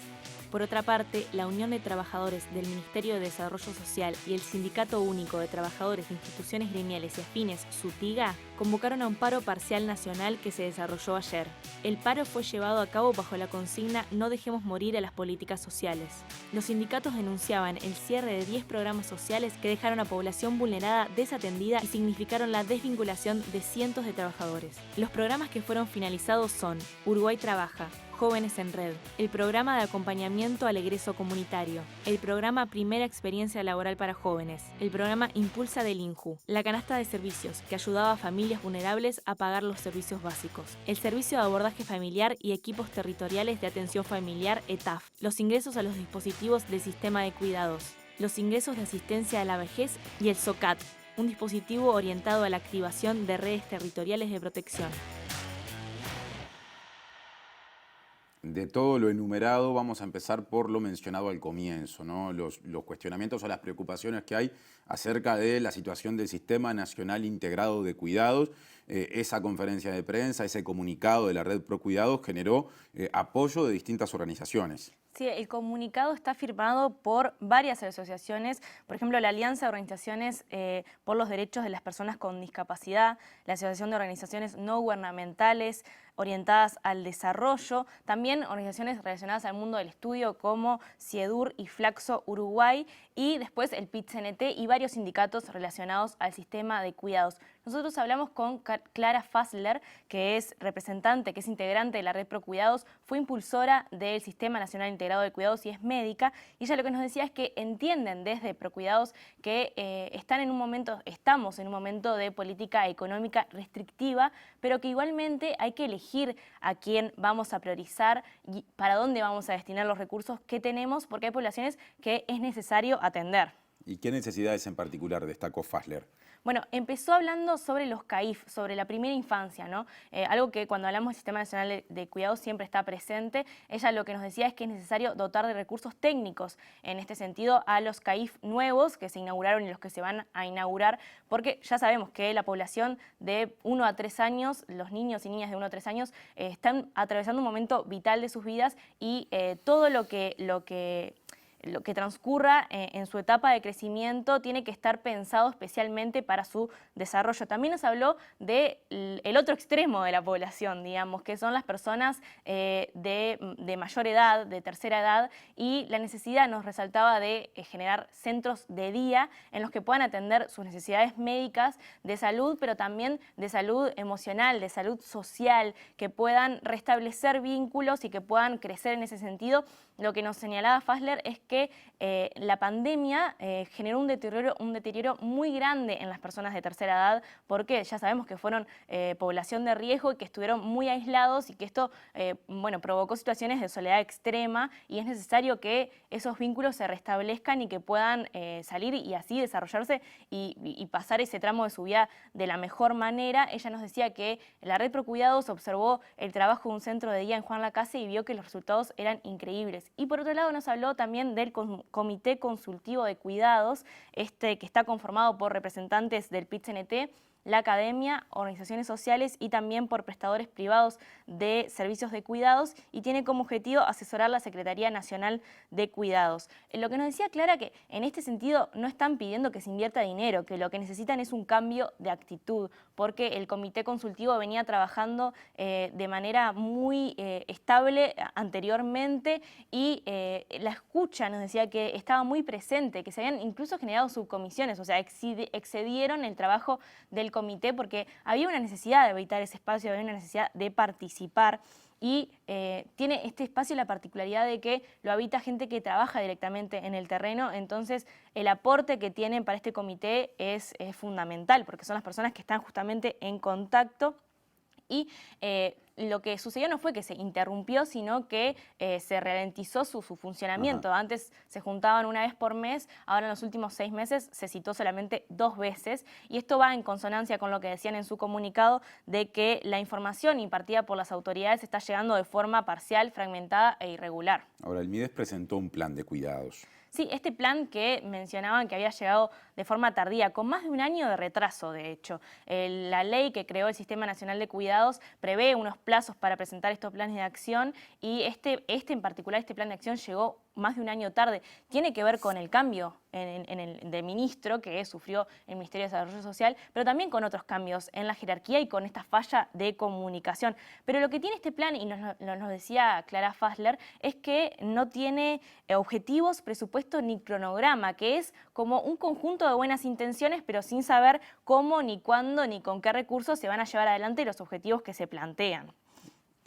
Por otra parte, la Unión de Trabajadores del Ministerio de Desarrollo Social y el Sindicato Único de Trabajadores de Instituciones Gremiales y Afines, SUTIGA, convocaron a un paro parcial nacional que se desarrolló ayer. El paro fue llevado a cabo bajo la consigna "No dejemos morir a las políticas sociales". Los sindicatos denunciaban el cierre de 10 programas sociales que dejaron a población vulnerada desatendida y significaron la desvinculación de cientos de trabajadores. Los programas que fueron finalizados son Uruguay Trabaja, Jóvenes en Red, el programa de acompañamiento al egreso comunitario, el programa Primera Experiencia Laboral para Jóvenes, el programa Impulsa del INJU, la canasta de servicios que ayudaba a familias vulnerables a pagar los servicios básicos, el servicio de abordaje familiar y equipos territoriales de atención familiar ETAF, los ingresos a los dispositivos del sistema de cuidados, los ingresos de asistencia a la vejez y el SOCAT, un dispositivo orientado a la activación de redes territoriales de protección. De todo lo enumerado, vamos a empezar por lo mencionado al comienzo, ¿no? Los cuestionamientos o las preocupaciones que hay acerca de la situación del Sistema Nacional Integrado de Cuidados. Esa conferencia de prensa, ese comunicado de la Red ProCuidados generó apoyo de distintas organizaciones. Sí, el comunicado está firmado por varias asociaciones, por ejemplo, la Alianza de Organizaciones por los Derechos de las Personas con Discapacidad, la Asociación de Organizaciones No Gubernamentales orientadas al desarrollo, también organizaciones relacionadas al mundo del estudio como CIEDUR y Flaxo Uruguay, y después el PIT-CNT y varios sindicatos relacionados al sistema de cuidados. Nosotros hablamos con Clara Fassler, que es representante, que es integrante de la Red ProCuidados, fue impulsora del Sistema Nacional Integrado de Cuidados y es médica, y ella lo que nos decía es que entienden desde ProCuidados que estamos en un momento de política económica restrictiva, pero que igualmente hay que elegir a quién vamos a priorizar y para dónde vamos a destinar los recursos que tenemos, porque hay poblaciones que es necesario atender. ¿Y qué necesidades en particular destacó Fassler? Bueno, empezó hablando sobre los CAIF, sobre la primera infancia, ¿no? Algo que cuando hablamos del Sistema Nacional de Cuidados siempre está presente. Ella lo que nos decía es que es necesario dotar de recursos técnicos, en este sentido, a los CAIF nuevos que se inauguraron y los que se van a inaugurar, porque ya sabemos que la población de 1 a 3 años, los niños y niñas de 1 a 3 años, están atravesando un momento vital de sus vidas y todo lo que transcurra en su etapa de crecimiento tiene que estar pensado especialmente para su desarrollo. También nos habló del otro extremo de la población, digamos, que son las personas de mayor edad, de tercera edad, y la necesidad nos resaltaba de generar centros de día en los que puedan atender sus necesidades médicas, de salud, pero también de salud emocional, de salud social, que puedan restablecer vínculos y que puedan crecer en ese sentido. Lo que nos señalaba Fassler es que la pandemia generó un deterioro muy grande en las personas de tercera edad, porque ya sabemos que fueron población de riesgo y que estuvieron muy aislados y que esto provocó situaciones de soledad extrema, y es necesario que esos vínculos se restablezcan y que puedan salir y así desarrollarse y pasar ese tramo de su vida de la mejor manera. Ella nos decía que la Red ProCuidados observó el trabajo de un centro de día en Juan Lacase y vio que los resultados eran increíbles. Y por otro lado nos habló también del Comité Consultivo de Cuidados, que está conformado por representantes del PIT-CNT, la academia, organizaciones sociales y también por prestadores privados de servicios de cuidados, y tiene como objetivo asesorar la Secretaría Nacional de Cuidados. Lo que nos decía Clara, que en este sentido no están pidiendo que se invierta dinero, que lo que necesitan es un cambio de actitud, porque el comité consultivo venía trabajando de manera muy estable anteriormente, y la escucha nos decía que estaba muy presente, que se habían incluso generado subcomisiones, o sea, excedieron el trabajo del comité porque había una necesidad de habitar ese espacio, había una necesidad de participar, y tiene este espacio la particularidad de que lo habita gente que trabaja directamente en el terreno. Entonces el aporte que tienen para este comité es fundamental, porque son las personas que están justamente en contacto. Y lo que sucedió no fue que se interrumpió, sino que se ralentizó su funcionamiento. Ajá. Antes se juntaban una vez por mes, ahora en los últimos 6 meses se citó solamente 2 veces, y esto va en consonancia con lo que decían en su comunicado de que la información impartida por las autoridades está llegando de forma parcial, fragmentada e irregular. Ahora, el MIDES presentó un plan de cuidados. Sí, este plan que mencionaban que había llegado de forma tardía, con más de 1 año de retraso, de hecho. La ley que creó el Sistema Nacional de Cuidados prevé unos plazos para presentar estos planes de acción, y en particular, este plan de acción llegó más de 1 año tarde. Tiene que ver con el cambio de ministro que sufrió el Ministerio de Desarrollo Social, pero también con otros cambios en la jerarquía y con esta falla de comunicación. Pero lo que tiene este plan, y nos decía Clara Fassler, es que no tiene objetivos, presupuesto ni cronograma, que es como un conjunto de buenas intenciones, pero sin saber cómo, ni cuándo, ni con qué recursos se van a llevar adelante los objetivos que se plantean.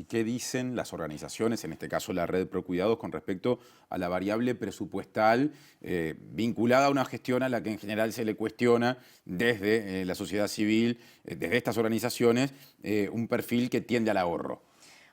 ¿Y qué dicen las organizaciones, en este caso la Red ProCuidados, con respecto a la variable presupuestal vinculada a una gestión a la que en general se le cuestiona desde la sociedad civil, desde estas organizaciones, un perfil que tiende al ahorro?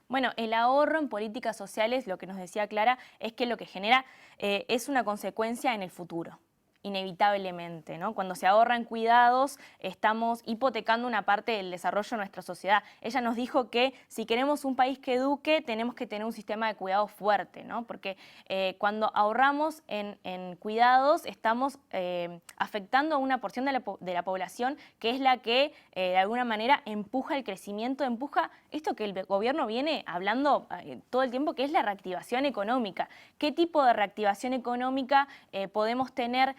Bueno, el ahorro en políticas sociales, lo que nos decía Clara, es que lo que genera es una consecuencia en el futuro, inevitablemente, ¿no? Cuando se ahorra en cuidados, estamos hipotecando una parte del desarrollo de nuestra sociedad. Ella nos dijo que si queremos un país que eduque, tenemos que tener un sistema de cuidados fuerte, ¿no? Porque cuando ahorramos en cuidados, estamos afectando a una porción de la población que es la que, de alguna manera, empuja el crecimiento, empuja esto que el gobierno viene hablando todo el tiempo, que es la reactivación económica. ¿Qué tipo de reactivación económica podemos tener?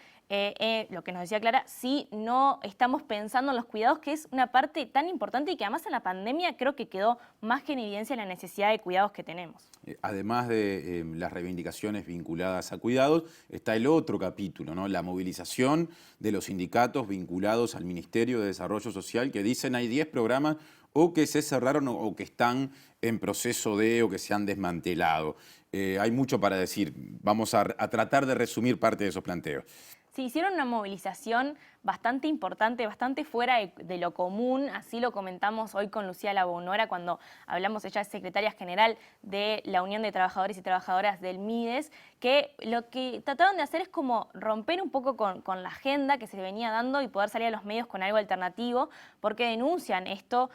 Lo que nos decía Clara, si no estamos pensando en los cuidados, que es una parte tan importante y que además en la pandemia creo que quedó más que en evidencia la necesidad de cuidados que tenemos. Además de las reivindicaciones vinculadas a cuidados, está el otro capítulo, ¿no? La movilización de los sindicatos vinculados al Ministerio de Desarrollo Social, que dicen hay 10 programas o que se cerraron o que están en proceso de o que se han desmantelado. Hay mucho para decir. Vamos a tratar de resumir parte de esos planteos. Se hicieron una movilización bastante importante, bastante fuera de lo común, así lo comentamos hoy con Lucía Labonora cuando hablamos, ella es secretaria general de la Unión de Trabajadores y Trabajadoras del MIDES, que lo que trataron de hacer es como romper un poco con la agenda que se le venía dando y poder salir a los medios con algo alternativo, porque denuncian esto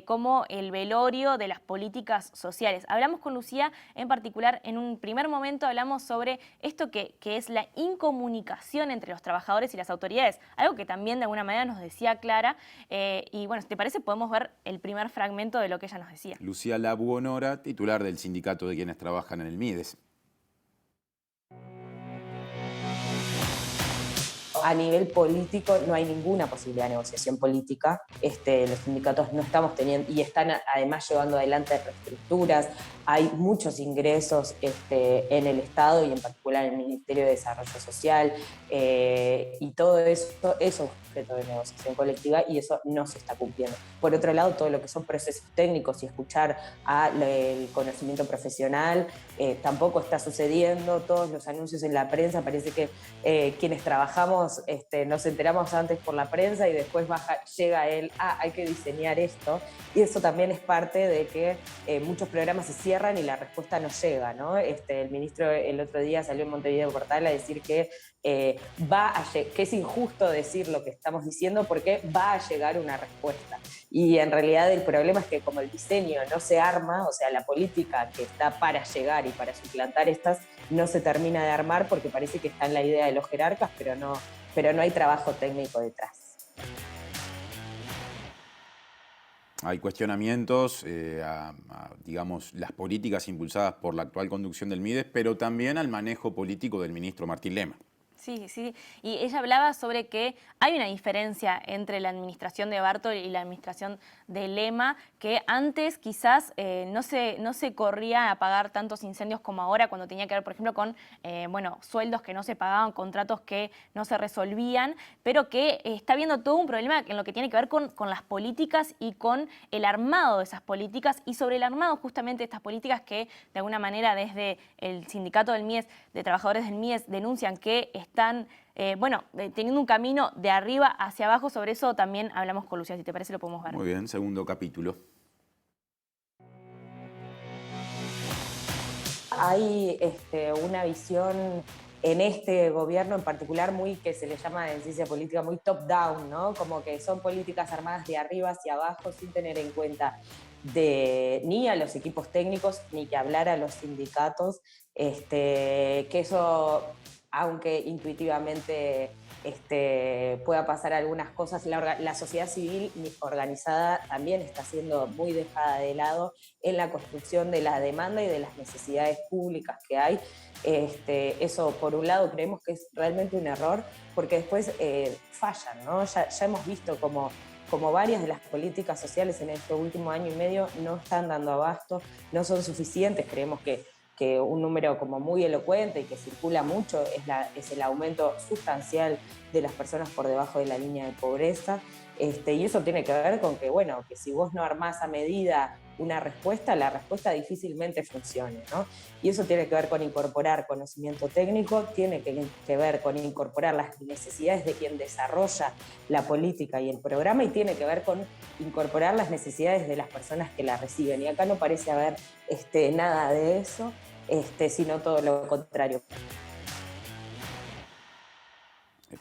como el velorio de las políticas sociales. Hablamos con Lucía en particular, en un primer momento hablamos sobre esto que es la incomunicación entre los trabajadores y las autoridades, algo que también de alguna manera nos decía Clara, y bueno, si te parece podemos ver el primer fragmento de lo que ella nos decía. Lucía Labonora, titular del sindicato de quienes trabajan en el MIDES. A nivel político no hay ninguna posibilidad de negociación política. Los sindicatos no estamos teniendo, y están además llevando adelante reestructuras. Hay muchos ingresos en el Estado y en particular en el Ministerio de Desarrollo Social, y todo eso es objeto de negociación colectiva y eso no se está cumpliendo. Por otro lado, todo lo que son procesos técnicos y escuchar al conocimiento profesional tampoco está sucediendo. Todos los anuncios en la prensa, parece que quienes trabajamos nos enteramos antes por la prensa y después llega hay que diseñar esto, y eso también es parte de que muchos programas se cierran y la respuesta no llega, ¿no? El ministro el otro día salió en Montevideo Portal a decir que que es injusto decir lo que estamos diciendo porque va a llegar una respuesta. Y en realidad el problema es que como el diseño no se arma, o sea, la política que está para llegar y para suplantar estas no se termina de armar porque parece que está en la idea de los jerarcas, pero no hay trabajo técnico detrás. Hay cuestionamientos digamos, las políticas impulsadas por la actual conducción del MIDES, pero también al manejo político del ministro Martín Lema. Sí, sí. Y ella hablaba sobre que hay una diferencia entre la administración de Bartol y la administración de Lema, que antes quizás no se corría a pagar tantos incendios como ahora, cuando tenía que ver, por ejemplo, con sueldos que no se pagaban, contratos que no se resolvían, pero que está habiendo todo un problema en lo que tiene que ver con las políticas y con el armado de esas políticas, y sobre el armado justamente de estas políticas que de alguna manera desde el sindicato del MIES, de trabajadores del MIES, denuncian que están teniendo un camino de arriba hacia abajo. Sobre eso también hablamos con Lucía, si te parece lo podemos ver. Muy bien, segundo capítulo. Hay una visión en este gobierno en particular muy, que se le llama en ciencia política, muy top-down, ¿no? Como que son políticas armadas de arriba hacia abajo sin tener en cuenta ni a los equipos técnicos, ni que hablar a los sindicatos, que eso, aunque intuitivamente pueda pasar algunas cosas, la sociedad civil organizada también está siendo muy dejada de lado en la construcción de la demanda y de las necesidades públicas que hay. Eso, por un lado, creemos que es realmente un error, porque después fallan, ¿no? Ya hemos visto como varias de las políticas sociales en este último año y medio no están dando abasto, no son suficientes. Creemos que un número como muy elocuente y que circula mucho es el aumento sustancial de las personas por debajo de la línea de pobreza. Y eso tiene que ver con que, bueno, que si vos no armás a medida una respuesta, la respuesta difícilmente funcione, ¿no? Y eso tiene que ver con incorporar conocimiento técnico, tiene que ver con incorporar las necesidades de quien desarrolla la política y el programa, y tiene que ver con incorporar las necesidades de las personas que la reciben. Y acá no parece haber nada de eso, sino todo lo contrario.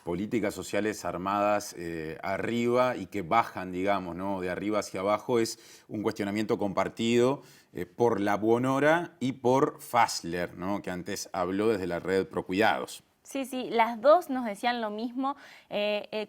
Políticas sociales armadas arriba y que bajan, digamos, ¿no? De arriba hacia abajo, es un cuestionamiento compartido por La Buonora y por Fassler, ¿no? Que antes habló desde la red Procuidados. Sí, sí, las dos nos decían lo mismo,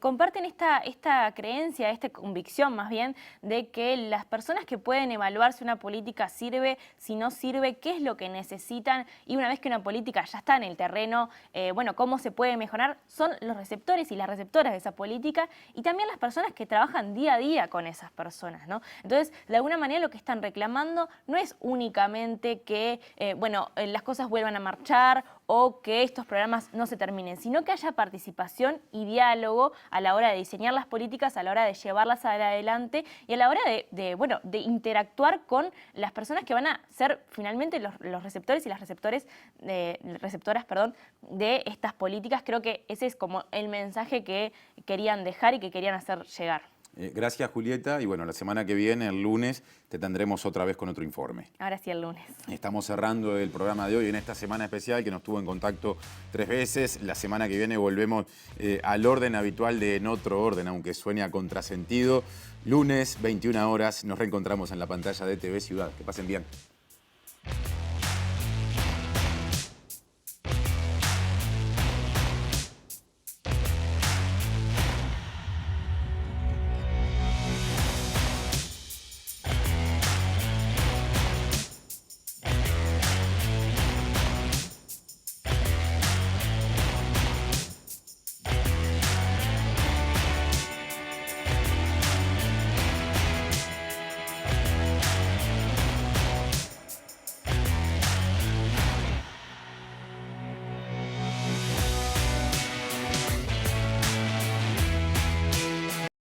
comparten esta creencia, esta convicción más bien, de que las personas que pueden evaluar si una política sirve, si no sirve, qué es lo que necesitan, y una vez que una política ya está en el terreno, bueno, cómo se puede mejorar, son los receptores y las receptoras de esa política, y también las personas que trabajan día a día con esas personas, ¿no? Entonces, de alguna manera lo que están reclamando no es únicamente que, bueno, las cosas vuelvan a marchar o que estos programas no se terminen, sino que haya participación y diálogo a la hora de diseñar las políticas, a la hora de llevarlas adelante y a la hora de interactuar con las personas que van a ser finalmente los receptores y las receptoras de estas políticas. Creo que ese es como el mensaje que querían dejar y que querían hacer llegar. Gracias, Julieta. Y bueno, la semana que viene, el lunes, te tendremos otra vez con otro informe. Ahora sí, el lunes. Estamos cerrando el programa de hoy en esta semana especial que nos tuvo en contacto 3 veces. La semana que viene volvemos al orden habitual de En Otro Orden, aunque suene a contrasentido. Lunes, 21 horas, nos reencontramos en la pantalla de TV Ciudad. Que pasen bien.